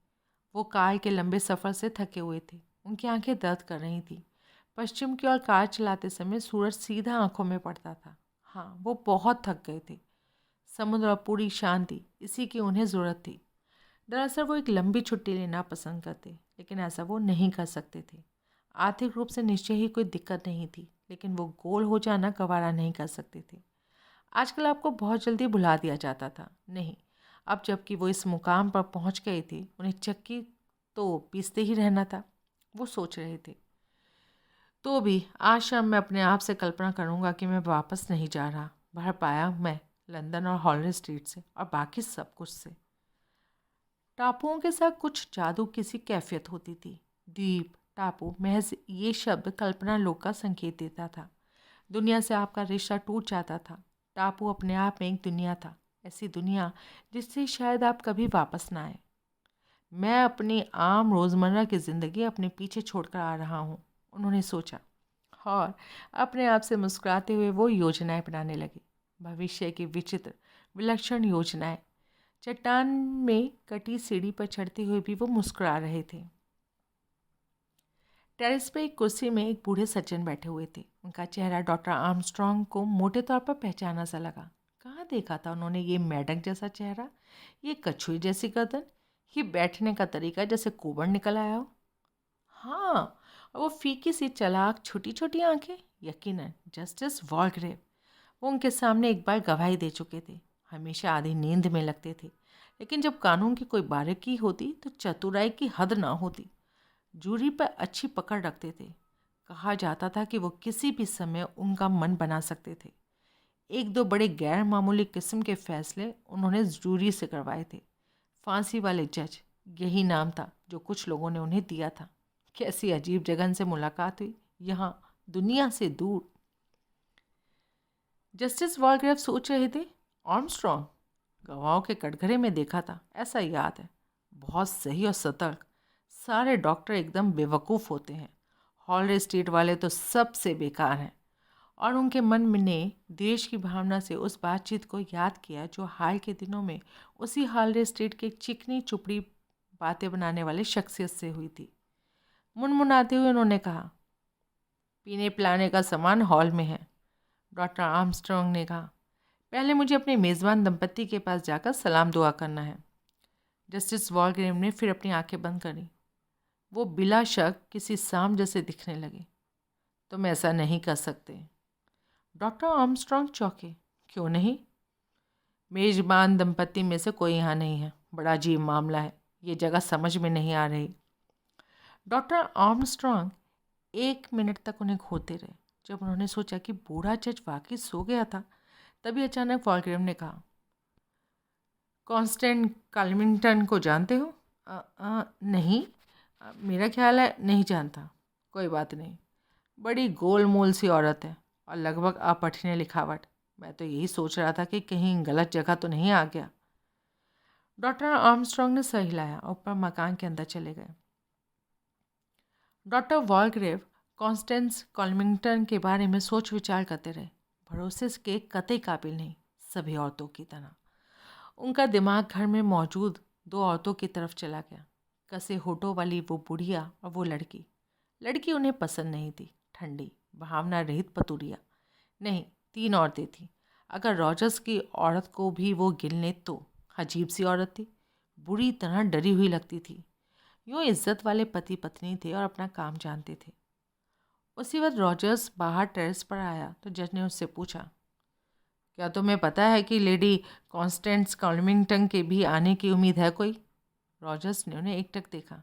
वो कार के लंबे सफ़र से थके हुए थे, उनकी आंखें दर्द कर रही थी। पश्चिम की ओर कार चलाते समय सूरज सीधा आंखों में पड़ता था। हाँ, वो बहुत थक गए थे। समुद्र और पूरी शांति, इसी की उन्हें ज़रूरत थी। दरअसल वो एक लंबी छुट्टी लेना पसंद करते, लेकिन ऐसा वो नहीं कर सकते थे। आर्थिक रूप से निश्चय ही कोई दिक्कत नहीं थी, लेकिन वो गोल हो जाना गवारा नहीं कर सकते थे। आजकल आपको बहुत जल्दी भुला दिया जाता था। नहीं, अब जबकि वो इस मुकाम पर पहुंच गए थे, उन्हें चक्की तो पीसते ही रहना था। वो सोच रहे थे, तो भी आज शाम मैं अपने आप से कल्पना करूंगा कि मैं वापस नहीं जा रहा। भर पाया मैं लंदन और हॉलरे स्ट्रीट से और बाकी सब कुछ से। टापुओं के साथ कुछ जादू किसी कैफियत होती थी। द्वीप, टापू, महज ये शब्द कल्पना लोक का संकेत देता था। दुनिया से आपका रिश्ता टूट जाता था। टापू अपने आप में एक दुनिया था, ऐसी दुनिया जिससे शायद आप कभी वापस ना आए। मैं अपनी आम रोज़मर्रा की ज़िंदगी अपने पीछे छोड़कर आ रहा हूँ, उन्होंने सोचा, और अपने आप से मुस्कुराते हुए वो योजनाएं बनाने लगे। भविष्य की विचित्र विलक्षण योजनाएं। चट्टान में कटी सीढ़ी पर चढ़ते हुए भी वो मुस्कुरा रहे थे। टेरेस पे एक कुर्सी में एक बूढ़े सज्जन बैठे हुए थे। उनका चेहरा डॉक्टर आर्मस्ट्रॉन्ग को मोटे तौर पर पहचाना सा लगा। कहाँ देखा था उन्होंने ये मेढक जैसा चेहरा, ये कछुए जैसी गर्दन, ये बैठने का तरीका जैसे कोबड़ निकल आया हो। हाँ, और वो फीकी सी चालाक छोटी छोटी आंखें, यकीनन जस्टिस वॉलग्रेव। वो उनके सामने एक बार गवाही दे चुके थे, हमेशा आधी नींद में लगते थे, लेकिन जब कानून की कोई बारीकी होती तो चतुराई की हद ना होती। जूरी पर अच्छी पकड़ रखते थे। कहा जाता था कि वो किसी भी समय उनका मन बना सकते थे। एक दो बड़े गैर मामूली किस्म के फैसले उन्होंने जूरी से करवाए थे। फांसी वाले जज, यही नाम था जो कुछ लोगों ने उन्हें दिया था। कैसी अजीब जगह से मुलाकात हुई, यहाँ दुनिया से दूर। जस्टिस वॉलग्रेव सोच रहे थे, आर्मस्ट्रॉन्ग गवाहों के कटघरे में देखा था, ऐसा याद है। बहुत सही और सतर्क। सारे डॉक्टर एकदम बेवकूफ़ होते हैं। हॉलरे स्ट्रीट वाले तो सबसे बेकार हैं। और उनके मन में ने देश की भावना से उस बातचीत को याद किया जो हाल के दिनों में उसी हॉलरे स्ट्रीट के चिकनी चुपड़ी बातें बनाने वाले शख्सियत से हुई थी। मुनमुनाते हुए उन्होंने कहा, पीने पिलाने का सामान हॉल में है। डॉक्टर आर्मस्ट्रॉन्ग ने कहा, पहले मुझे अपने मेज़बान दंपत्ति के पास जाकर सलाम दुआ करना है। जस्टिस वॉलग्रेव ने फिर अपनी आंखें बंद करी। वो बिला शक किसी सांप जैसे दिखने लगे। तुम ऐसा नहीं कर सकते। डॉक्टर आर्मस्ट्रॉन्ग चौंके। क्यों नहीं? मेजबान दंपत्ति में से कोई यहाँ नहीं है। बड़ा अजीब मामला है, ये जगह समझ में नहीं आ रही। डॉक्टर आर्मस्ट्रॉन्ग 1 मिनट तक उन्हें घूरते रहे। जब उन्होंने सोचा कि बूढ़ा जज वाकई सो गया था, तभी अचानक वॉलग्रेव ने कहा, कॉन्स्टेंट काल्मिंगटन को जानते हो? नहीं, मेरा ख्याल है नहीं जानता। कोई बात नहीं, बड़ी गोल मोल सी औरत है और लगभग अपठनीय लिखावट। मैं तो यही सोच रहा था कि कहीं गलत जगह तो नहीं आ गया। डॉक्टर आर्मस्ट्रॉन्ग ने सर हिलाया और ऊपर मकान के अंदर चले गए। डॉक्टर वॉलग्रेव कॉन्स्टेंस कॉल्मिंगटन के बारे में सोच विचार करते रहे। भरोसे के कतई काबिल नहीं, सभी औरतों की तरह। उनका दिमाग घर में मौजूद 2 औरतों की तरफ चला गया। कसे होठों वाली वो बुढ़िया और वो लड़की। लड़की उन्हें पसंद नहीं थी, ठंडी भावना रहित पतुरिया। नहीं, 3 औरतें थीं। अगर रॉजर्स की औरत को भी वो गिनने तो अजीब सी औरत थी, बुरी तरह डरी हुई लगती थी। यूँ इज्जत वाले पति पत्नी थे और अपना काम जानते थे। उसी वक्त रॉजर्स बाहर टेरेस पर आया तो जज ने उससे पूछा, क्या तुम्हें पता है कि लेडी कॉन्स्टेंस कॉल्मिंगटन के भी आने की उम्मीद है कोई? रॉजर्स ने उन्हें एकटक देखा।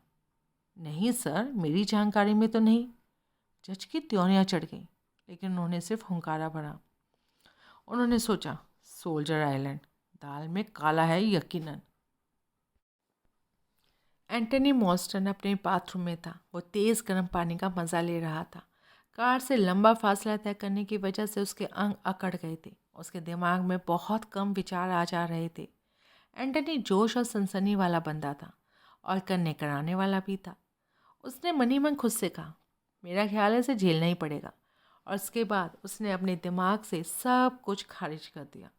नहीं सर, मेरी जानकारी में तो नहीं। जज की त्योनियाँ चढ़ गई, लेकिन उन्होंने सिर्फ हुंकारा भरा। उन्होंने सोचा, सोल्जर आइलैंड, दाल में काला है यकीनन। एंटनी मॉस्टन अपने बाथरूम में था। वो तेज़ गर्म पानी का मज़ा ले रहा था। कार से लंबा फासला तय करने की वजह से उसके अंग अकड़ गए थे। उसके दिमाग में बहुत कम विचार आ जा रहे थे। एंटनी जोश और सनसनी वाला बंदा था और करने कराने वाला भी था। उसने मनी मन खुद से कहा, मेरा ख्याल है इसे झेलना ही पड़ेगा। और उसके बाद उसने अपने दिमाग से सब कुछ खारिज कर दिया।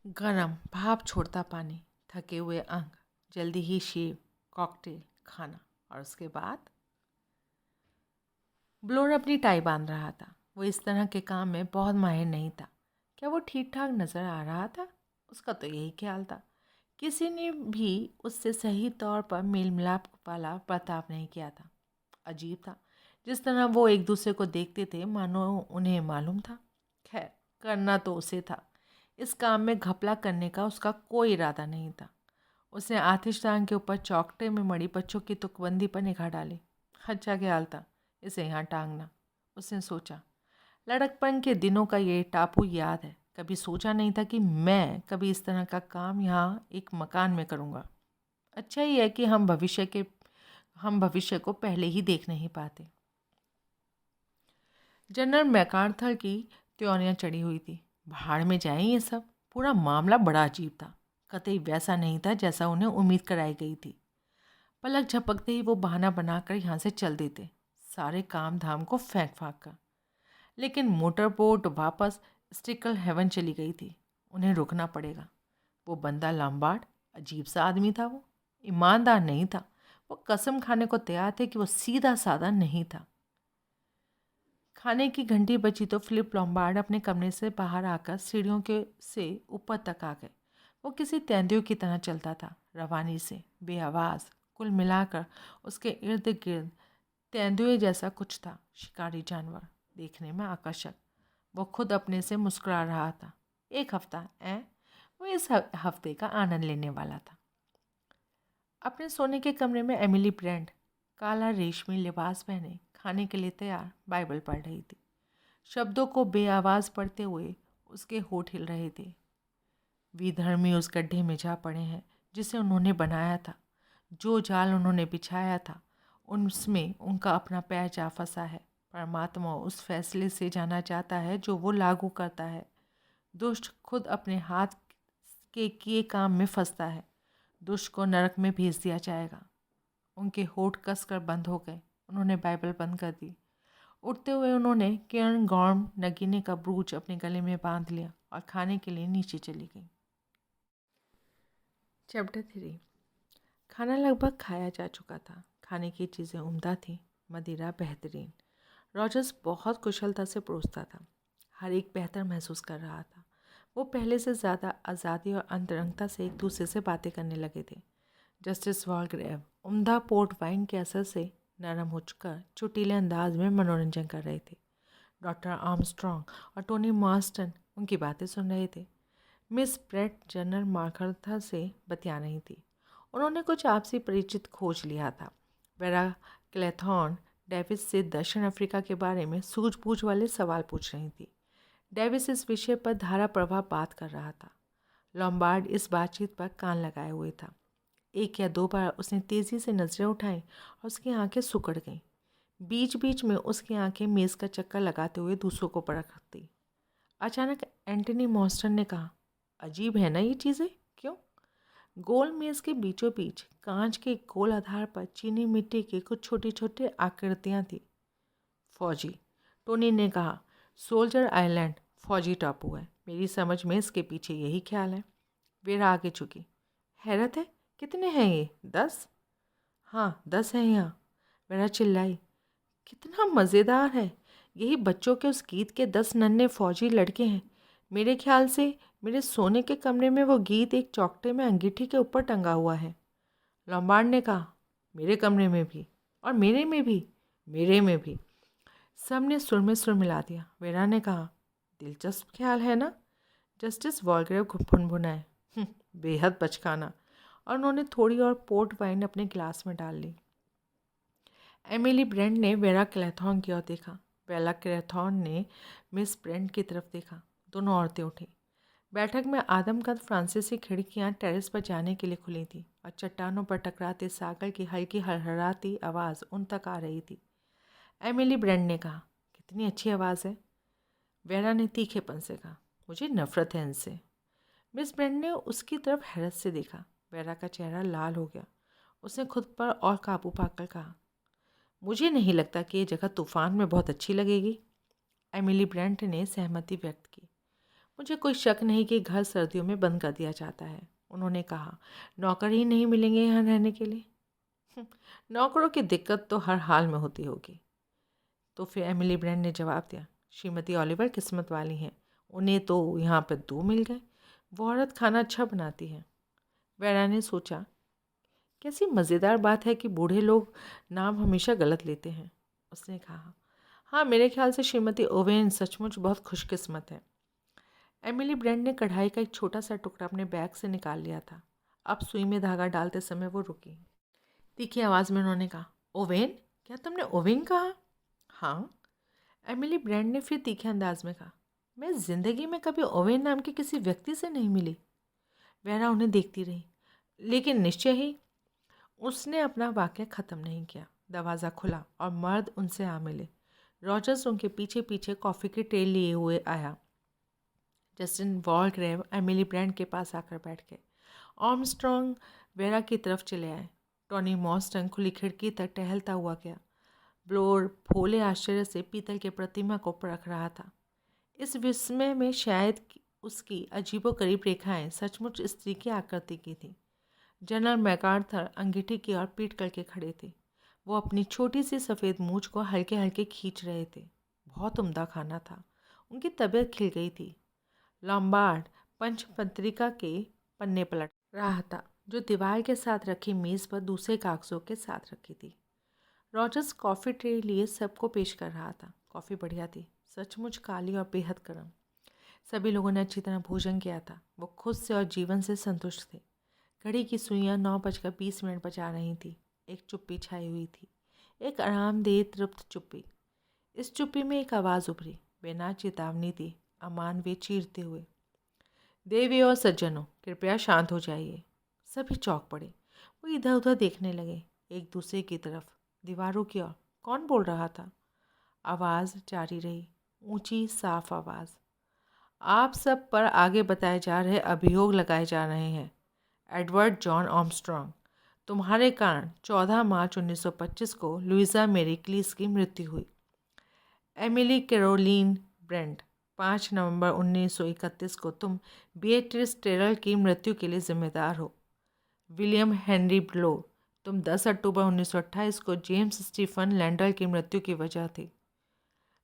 गरम भाप छोड़ता पानी, थके हुए अंग, जल्दी ही शेव, कॉकटेल, खाना, और उसके बाद ब्लोर अपनी टाई बांध रहा था। वो इस तरह के काम में बहुत माहिर नहीं था। क्या वो ठीक ठाक नज़र आ रहा था? उसका तो यही ख्याल था। किसी ने भी उससे सही तौर पर मेल मिलाप वाला बर्ताव नहीं किया था। अजीब था, जिस तरह वो एक दूसरे को देखते थे मानो उन्हें मालूम था। खैर, करना तो उसे था। इस काम में घपला करने का उसका कोई इरादा नहीं था। उसने आतिशदान के ऊपर चौकटे में मड़ी बच्चों की तुकबंदी पर निगाह डाली। अच्छा ख्याल था इसे यहाँ टांगना। उसने सोचा, लड़कपन के दिनों का ये टापू याद है। कभी सोचा नहीं था कि मैं कभी इस तरह का काम यहाँ एक मकान में करूँगा। अच्छा ही है कि हम भविष्य को पहले ही देख नहीं पाते। जनरल मैकार्थर की त्योनियाँ चढ़ी हुई थी। भाड़ में जाएं ये सब। पूरा मामला बड़ा अजीब था, कतई वैसा नहीं था जैसा उन्हें उम्मीद कराई गई थी। पलक झपकते ही वो बहाना बनाकर यहाँ से चल देते, सारे काम धाम को फेंक फाँक कर। लेकिन मोटर बोट वापस स्टिकल हेवन चली गई थी। उन्हें रुकना पड़ेगा। वो बंदा लम्बार्ड, अजीब सा आदमी था। वो ईमानदार नहीं था। वो कसम खाने को तैयार थे कि वो सीधा साधा नहीं था। खाने की घंटी बजी तो फिलिप लॉम्बार्ड अपने कमरे से बाहर आकर सीढ़ियों के से ऊपर तक आ गए। वो किसी तेंदुए की तरह चलता था, रवानी से, बेआवाज़। कुल मिलाकर उसके इर्द गिर्द तेंदुए जैसा कुछ था, शिकारी जानवर, देखने में आकर्षक। वो खुद अपने से मुस्कुरा रहा था। एक हफ्ता वो इस हफ्ते का आनंद लेने वाला था। अपने सोने के कमरे में एमिली ब्रेंट काला रेशमी लिबास पहने, खाने के लिए तैयार, बाइबल पढ़ रही थी। शब्दों को बेआवाज़ पढ़ते हुए उसके होठ हिल रहे थे। विधर्मी उस गड्ढे में जा पड़े हैं जिसे उन्होंने बनाया था। जो जाल उन्होंने बिछाया था उसमें उनका अपना पैर जा फंसा है। परमात्मा उस फैसले से जाना चाहता है जो वो लागू करता है। दुष्ट खुद अपने हाथ के किए काम में फंसता है। दुष्ट को नरक में भेज दिया जाएगा। उनके होठ कसकर बंद हो गए। उन्होंने बाइबल बंद कर दी। उठते हुए उन्होंने केर्न गॉर्म नगीने का ब्रूच अपने गले में बांध लिया और खाने के लिए नीचे चली गई। चैप्टर 3। खाना लगभग खाया जा चुका था। खाने की चीज़ें उम्दा थीं, मदिरा बेहतरीन। रॉजर्स बहुत कुशलता से परोसता था। हर एक बेहतर महसूस कर रहा था। वो पहले से ज़्यादा आज़ादी और अंतरंगता से एक दूसरे से बातें करने लगे थे। जस्टिस वॉलग्रेव उम्दा पोर्ट वाइन के असर से नरम हो चुका चुटीले अंदाज में मनोरंजन कर रहे थे। डॉक्टर आर्मस्ट्रॉन्ग और टोनी मार्स्टन उनकी बातें सुन रहे थे। मिस ब्रेट जनरल मार्करथा से बतिया रही थी। उन्होंने कुछ आपसी परिचित खोज लिया था। वेरा क्लेथॉर्न डेविस से दक्षिण अफ्रीका के बारे में सूझबूझ वाले सवाल पूछ रही थी। डेविस इस विषय पर धारा प्रवाह बात कर रहा था। लॉम्बार्ड इस बातचीत पर कान लगाए हुए था। एक या दो बार उसने तेज़ी से नज़रें उठाईं और उसकी आंखें सिकुड़ गईं। बीच बीच में उसकी आंखें मेज़ का चक्कर लगाते हुए दूसरों को परखती। अचानक एंटनी मॉस्टन ने कहा, अजीब है ना ये चीज़ें, क्यों? गोल मेज़ के बीचों बीच कांच के गोल आधार पर चीनी मिट्टी की कुछ छोटी छोटी आकृतियाँ थीं। फौजी, टोनी ने कहा, सोल्जर आइलैंड फौजी टापू है। मेरी समझ में इसके पीछे यही ख्याल है। वेरा आगे झुकी। हैरत है, कितने हैं ये? 10? हाँ, 10 हैं यहाँ। वेरा चिल्लाई, कितना मज़ेदार है। यही बच्चों के उस गीत के 10 नन्हे फौजी लड़के हैं। मेरे ख्याल से मेरे सोने के कमरे में वो गीत एक चौकटे में अंगीठी के ऊपर टंगा हुआ है। लॉम्बार्ड ने कहा, मेरे कमरे में भी, और मेरे में भी, मेरे में भी। सब ने सुर में सुर मिला दिया। वेरा ने कहा, दिलचस्प ख्याल है ना? जस्टिस वॉलग्रेव फुनफुनाए, बेहद बचकाना। और उन्होंने थोड़ी और पोर्ट वाइन अपने गिलास में डाल ली। एमिली ब्रेंट ने वेरा क्लेथॉर्न की ओर देखा। वेरा क्लेथॉर्न ने मिस ब्रेंट की तरफ देखा। दोनों औरतें उठी। बैठक में आदमकद फ्रांसीसी खिड़कियां टेरेस पर जाने के लिए खुली थी और चट्टानों पर टकराते सागर की हल्की हड़हड़ाती आवाज़ उन तक आ रही थी। एमिली ब्रेंट ने कहा, कितनी अच्छी आवाज़ है। वेरा ने तीखेपन से कहा, मुझे नफ़रत है इनसे। मिस ब्रेंट ने उसकी तरफ हैरत से देखा। वेरा का चेहरा लाल हो गया। उसने खुद पर और काबू पाकर कहा, मुझे नहीं लगता कि ये जगह तूफ़ान में बहुत अच्छी लगेगी। एमिली ब्रेंट ने सहमति व्यक्त की। मुझे कोई शक नहीं कि घर सर्दियों में बंद कर दिया जाता है। उन्होंने कहा, नौकर ही नहीं मिलेंगे यहाँ रहने के लिए। नौकरों की दिक्कत तो हर हाल में होती होगी। तो फिर एमिली ब्रेंट ने जवाब दिया, श्रीमती ओलिवर किस्मत वाली हैं, उन्हें तो यहाँ पर 2 मिल गए। वो औरत खाना अच्छा बनाती है। वेरा ने सोचा, कैसी मज़ेदार बात है कि बूढ़े लोग नाम हमेशा गलत लेते हैं। उसने कहा, हाँ, मेरे ख्याल से श्रीमती ओवेन सचमुच बहुत खुशकिस्मत है। एमिली ब्रेंट ने कढ़ाई का एक छोटा सा टुकड़ा अपने बैग से निकाल लिया था। अब सुई में धागा डालते समय वो रुकी। तीखी आवाज़ में उन्होंने कहा, ओवेन? क्या तुमने ओवेन कहा? हाँ। एमिली ब्रेंट ने फिर तीखे अंदाज में कहा, मैं ज़िंदगी में कभी ओवेन नाम के किसी व्यक्ति से नहीं मिली। वेरा उन्हें देखती रही, लेकिन निश्चय ही। उसने अपना वाक्य ख़त्म नहीं किया। दरवाज़ा खुला और मर्द उनसे आ मिले। रॉजर्स उनके पीछे पीछे कॉफ़ी की ट्रे लिए हुए आया। जस्टिन वॉलग्रेव एमिली ब्रेंट के पास आकर बैठ गए। आर्मस्ट्रॉन्ग वेरा की तरफ चले आए। टॉनी मॉस्टन खुली खिड़की तक टहलता हुआ गया। ब्लोर भोले आश्चर्य से पीतल के प्रतिमा को परख रहा था। इस विस्मय में शायद उसकी अजीबोगरीब रेखाएं सचमुच स्त्री की आकृति की थीं। जनरल मैकार्थर अंगीठी की ओर पीट करके खड़े थे। वो अपनी छोटी सी सफ़ेद मूछ को हल्के हल्के खींच रहे थे। बहुत उम्दा खाना था। उनकी तबीयत खिल गई थी। लॉम्बार्ड पंच पत्रिका के पन्ने पलट रहा था जो दीवार के साथ रखी मेज़ पर दूसरे कागजों के साथ रखी थी। रॉजर्स कॉफ़ी ट्रे लिए सबको पेश कर रहा था। कॉफ़ी बढ़िया थी, सचमुच काली और बेहद गर्म। सभी लोगों ने अच्छी तरह भोजन किया था। वो खुद से और जीवन से संतुष्ट थे। घड़ी की सुइयां 9:20 पर जा रही थी। एक चुप्पी छाई हुई थी, एक आरामदेह तृप्त चुप्पी। इस चुप्पी में एक आवाज़ उभरी, बिना चेतावनी दी, अमानवीय चीरते हुए, देवी और सज्जनों, कृपया शांत हो जाइए। सभी चौंक पड़े। वो इधर उधर देखने लगे, एक दूसरे की तरफ, दीवारों की ओर। कौन बोल रहा था? आवाज़ जारी रही, ऊंची साफ आवाज़। आप सब पर आगे बताए जा रहे अभियोग लगाए जा रहे हैं। एडवर्ड जॉन आर्मस्ट्रॉन्ग, तुम्हारे कारण 14 मार्च 1925 को लुइजा मेरी क्लीस की मृत्यु हुई। एमिली कैरोलीन ब्रेंट, 5 नवंबर 1931 को तुम बीएट्रिस टेरल की मृत्यु के लिए जिम्मेदार हो। विलियम हेनरी ब्लो, तुम 10 अक्टूबर 1928 को जेम्स स्टीफन लैंडल की मृत्यु की वजह थे।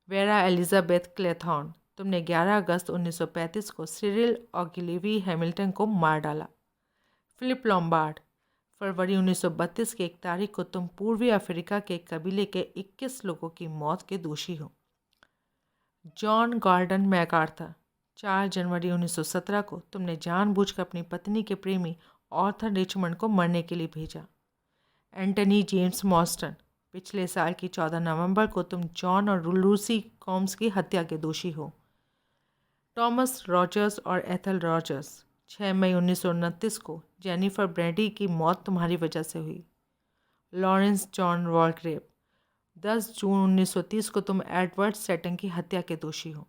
वेरा एलिजाबेथ क्लेथॉर्न, तुमने 11 अगस्त 1935 को सिरिल ऑगिलेवी हैमिल्टन को मार डाला। फिलिप लॉम्बार्ड, फरवरी 1932 की 1 तारीख को तुम पूर्वी अफ्रीका के कबीले के 21 लोगों की मौत के दोषी हो। जॉन गॉर्डन मैकार्थर, 4 जनवरी 1917 को तुमने जानबूझकर अपनी पत्नी के प्रेमी ऑर्थर रिचमंड को मरने के लिए भेजा। एंटनी जेम्स मॉस्टन, पिछले साल की 14 नवंबर को तुम जॉन और लूसी कॉम्स की हत्या के दोषी हो। टॉमस रॉजर्स और एथल रॉजर्स, 6 मई 1929 को जेनिफर ब्रैडी की मौत तुम्हारी वजह से हुई। लॉरेंस जॉन वॉलग्रेव, 10 जून 1930 को तुम एडवर्ड सेटन की हत्या के दोषी हो।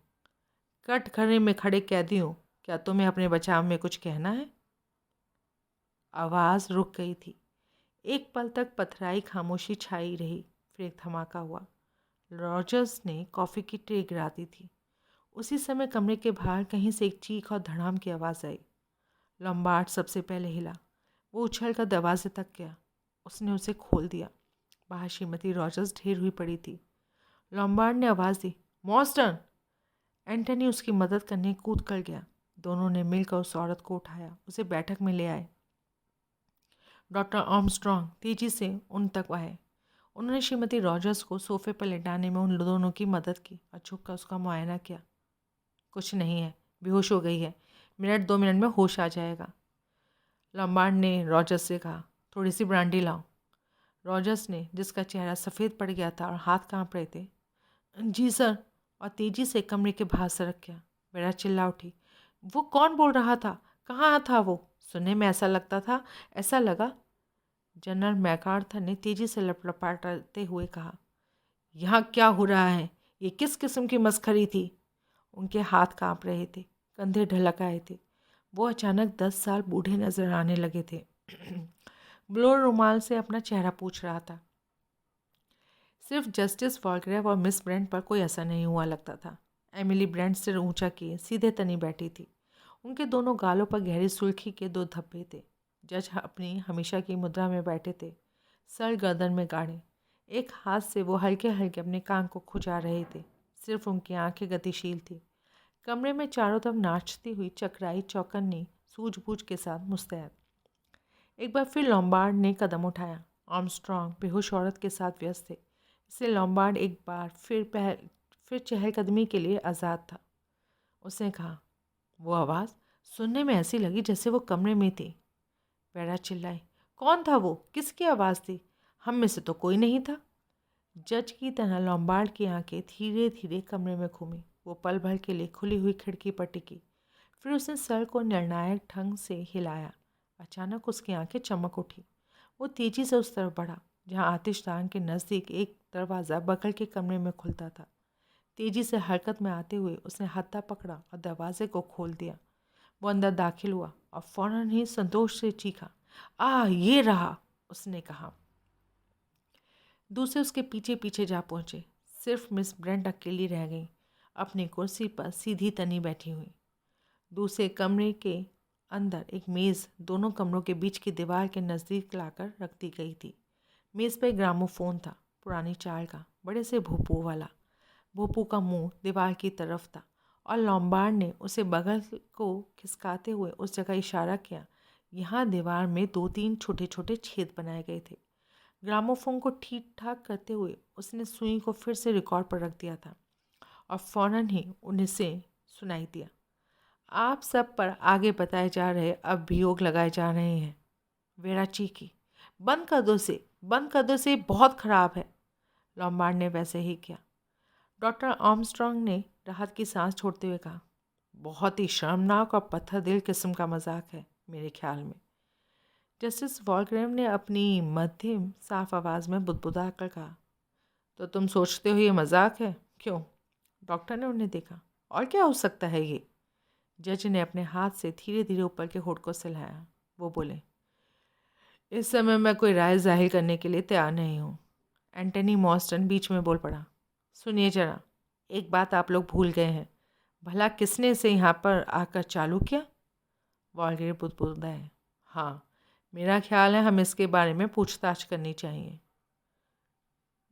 कटघरे में खड़े कैदियों, क्या तुम्हें अपने बचाव में कुछ कहना है? आवाज़ रुक गई थी। एक पल तक पथराई खामोशी छाई रही, फिर एक धमाका हुआ। रॉजर्स ने कॉफ़ी की ट्रे गिरा दी थी। उसी समय कमरे के बाहर कहीं से एक चीख और धड़ाम की आवाज़ आई। लॉम्बार्ड सबसे पहले हिला। वो उछलकर दरवाजे तक गया। उसने उसे खोल दिया। बाहर श्रीमती रॉजर्स ढेर हुई पड़ी थी। लॉम्बार्ड ने आवाज़ दी, मॉस्टन। एंटनी उसकी मदद करने कूद कर गया। दोनों ने मिलकर उस औरत को उठाया, उसे बैठक में ले आए। डॉक्टर आर्मस्ट्रॉन्ग तेजी से उन तक आए। उन्होंने श्रीमती रॉजर्स को सोफे पर लेटाने में उन दोनों की मदद की और झुककर उसका मुआयना किया। कुछ नहीं है, बेहोश हो गई है, 1-2 मिनट में होश आ जाएगा। लॉम्बार्ड ने रॉजर्स से कहा, थोड़ी सी ब्रांडी लाओ। रॉजर्स ने, जिसका चेहरा सफ़ेद पड़ गया था और हाथ कांप रहे थे, जी सर, और तेजी से कमरे के बाहर सरक गया। मेरा चिल्ला उठी, वो कौन बोल रहा था? कहाँ था वो? सुनने में ऐसा लगा। जनरल मैकार्थर ने तेजी से लपलपाते हुए कहा, यहाँ क्या हो रहा है? ये किस किस्म की मस्खरी थी? उनके हाथ कांप रहे थे, कंधे ढलक आए थे। वो अचानक 10 साल बूढ़े नजर आने लगे थे। ब्लो रुमाल से अपना चेहरा पूछ रहा था। सिर्फ जस्टिस वॉलग्रेव और मिस ब्रेंट पर कोई असर नहीं हुआ लगता था। एमिली ब्रेंट सिर ऊंचा किए सीधे तनी बैठी थी। उनके दोनों गालों पर गहरी सुर्खी के 2 धब्बे थे। जज अपनी हमेशा की मुद्रा में बैठे थे, सर गर्दन में गाड़े। एक हाथ से वो हल्के हल्के अपने कान को खुजा रहे थे। सिर्फ उनकी आंखें गतिशील थी। कमरे में चारों तरफ नाचती हुई चकराई चौकन्नी सूझबूझ के साथ मुस्तैद। एक बार फिर लॉम्बार्ड ने कदम उठाया। आर्मस्ट्रॉन्ग बेहोश औरत के साथ व्यस्त थे, इसलिए लॉम्बार्ड एक बार फिर चहलकदमी के लिए आज़ाद था। उसने कहा, वो आवाज़ सुनने में ऐसी लगी जैसे वो कमरे में थी। वेरा चिल्लाई, कौन था वो? किसकी आवाज़ थी? हम में से तो कोई नहीं था। जज की तरह लॉम्बार्ड की आंखें धीरे धीरे कमरे में घूमी। वो पल भर के लिए खुली हुई खिड़की पर टिकी। फिर उसने सर को निर्णायक ढंग से हिलाया। अचानक उसकी आंखें चमक उठी। वो तेजी से उस तरफ बढ़ा जहाँ आतिशदान के नज़दीक एक दरवाज़ा बगल के कमरे में खुलता था। तेजी से हरकत में आते हुए उसने हत्था पकड़ा और दरवाजे को खोल दिया। वो अंदर दाखिल हुआ और फौरन ही संतोष से चीखा, ये रहा, उसने कहा। दूसरे उसके पीछे पीछे जा पहुँचे। सिर्फ मिस ब्रेंट अकेली रह गई, अपनी कुर्सी पर सीधी तनी बैठी हुई। दूसरे कमरे के अंदर एक मेज़ दोनों कमरों के बीच की दीवार के नज़दीक लाकर रख दी गई थी। मेज़ पर ग्रामोफोन था, पुरानी चाल का, बड़े से भोपू वाला। भोपू का मुंह दीवार की तरफ था और लॉम्बार्ड ने उसे बगल को खिसकाते हुए उस जगह इशारा किया। यहाँ दीवार में 2-3 छोटे छोटे छेद बनाए गए थे। ग्रामोफोन को ठीक ठाक करते हुए उसने सुई को फिर से रिकॉर्ड पर रख दिया था और फौरन ही उन्हें से सुनाई दिया। आप सब पर आगे बताए जा रहे अभियोग लगाए जा रहे हैं। वेरा चीखी, बंद कर दो से, बंद कर दो से, बहुत ख़राब है। लॉम्बार्ड ने वैसे ही किया। डॉक्टर आर्मस्ट्रॉन्ग ने राहत की सांस छोड़ते हुए कहा, बहुत ही शर्मनाक और पत्थर दिल किस्म का मजाक है मेरे ख्याल में। जस्टिस वॉलग्रेव ने अपनी मध्यम साफ आवाज़ में बुदबुदा कर कहा, तो तुम सोचते हो ये मजाक है? क्यों? डॉक्टर ने उन्हें देखा। और क्या हो सकता है ये? जज ने अपने हाथ से धीरे धीरे ऊपर के होठ को सहलाया। वो बोले, इस समय मैं कोई राय जाहिर करने के लिए तैयार नहीं हूँ। एंटनी मॉर्स्टन बीच में बोल पड़ा, सुनिए जरा, एक बात आप लोग भूल गए हैं। भला किसने इसे यहाँ पर आकर चालू किया? वॉलग्रेव बुदबुदाए, हाँ, मेरा ख्याल है हम इसके बारे में पूछताछ करनी चाहिए।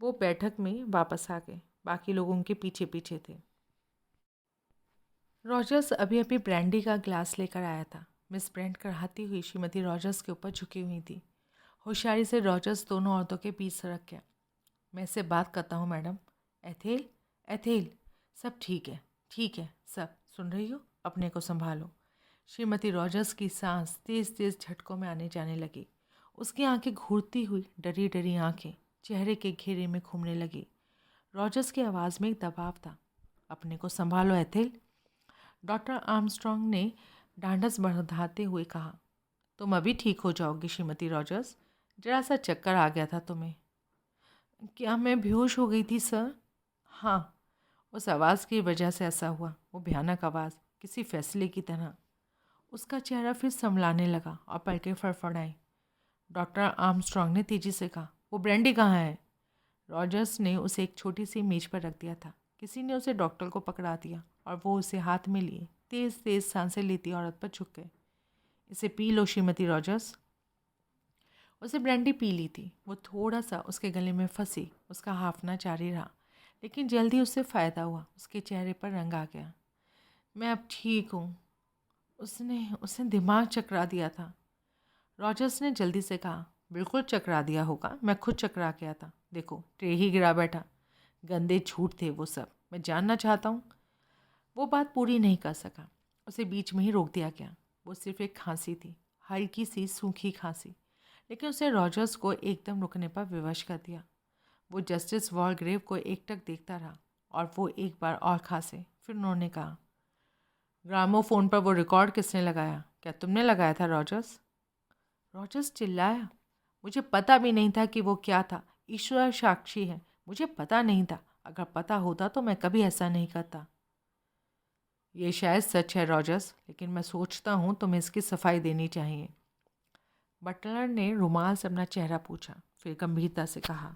वो बैठक में वापस आ गए। बाकी लोग उनके पीछे पीछे थे। रॉजर्स अभी अभी ब्रांडी का ग्लास लेकर आया था। मिस ब्रेंट कराहती हुई श्रीमती रॉजर्स के ऊपर झुकी हुई थी। होशियारी से रॉजर्स दोनों औरतों के बीच सरक गया। मैं इससे बात करता हूँ मैडम। एथेल, एथेल, सब ठीक है, सब सुन रही हो? अपने को संभालो। श्रीमती रॉजर्स की सांस तेज़ तेज़ झटकों में आने जाने लगी। उसकी आंखें घूरती हुई डरी डरी आंखें चेहरे के घेरे में घूमने लगी। रॉजर्स की आवाज़ में एक दबाव था। अपने को संभालो एथेल। डॉक्टर आर्मस्ट्रॉन्ग ने ढांढस बढ़ाते हुए कहा, तुम अभी ठीक हो जाओगी श्रीमती रॉजर्स। जरा सा चक्कर आ गया था तुम्हें। क्या मैं बेहोश हो गई थी सर? हाँ, उस आवाज़ की वजह से ऐसा हुआ। वो भयानक आवाज़, किसी फैसले की तरह। उसका चेहरा फिर संभलाने लगा और पलकें फड़फड़ाई। डॉक्टर आर्मस्ट्रॉन्ग ने तेज़ी से कहा, वो ब्रांडी कहाँ है? रॉजर्स ने उसे एक छोटी सी मेज पर रख दिया था। किसी ने उसे डॉक्टर को पकड़ा दिया और वो उसे हाथ में लिए तेज़ तेज़ सांसें लेती औरत पर झुक गए। इसे पी लो श्रीमती रॉजर्स। उसे ब्रांडी पी ली थी। वो थोड़ा सा उसके गले में फंसी। उसका हाफना जारी रहा, लेकिन जल्दी उससे फ़ायदा हुआ। उसके चेहरे पर रंग आ गया। मैं अब ठीक हूँ। उसने दिमाग चकरा दिया था। रॉजर्स ने जल्दी से कहा, बिल्कुल चकरा दिया होगा, मैं खुद चकरा गया था। देखो, ट्रे ही गिरा बैठा। गंदे झूठ थे वो सब। मैं जानना चाहता हूँ। वो बात पूरी नहीं कर सका। उसे बीच में ही रोक दिया गया। वो सिर्फ एक खांसी थी, हल्की सी सूखी खांसी, लेकिन उसे रॉजर्स को एकदम रुकने पर विवश कर दिया। वो जस्टिस वॉलग्रेव को एकटक देखता रहा और वो एक बार और खांसे। फिर उन्होंने कहा, ग्रामोफोन पर वो रिकॉर्ड किसने लगाया? क्या तुमने लगाया था रॉजर्स? रॉजर्स चिल्लाया, मुझे पता भी नहीं था कि वो क्या था। ईश्वर साक्षी है, मुझे पता नहीं था। अगर पता होता तो मैं कभी ऐसा नहीं करता। ये शायद सच है रॉजर्स, लेकिन मैं सोचता हूँ तुम्हें इसकी सफाई देनी चाहिए। बटलर ने रुमाल से अपना चेहरा पूछा, फिर गंभीरता से कहा,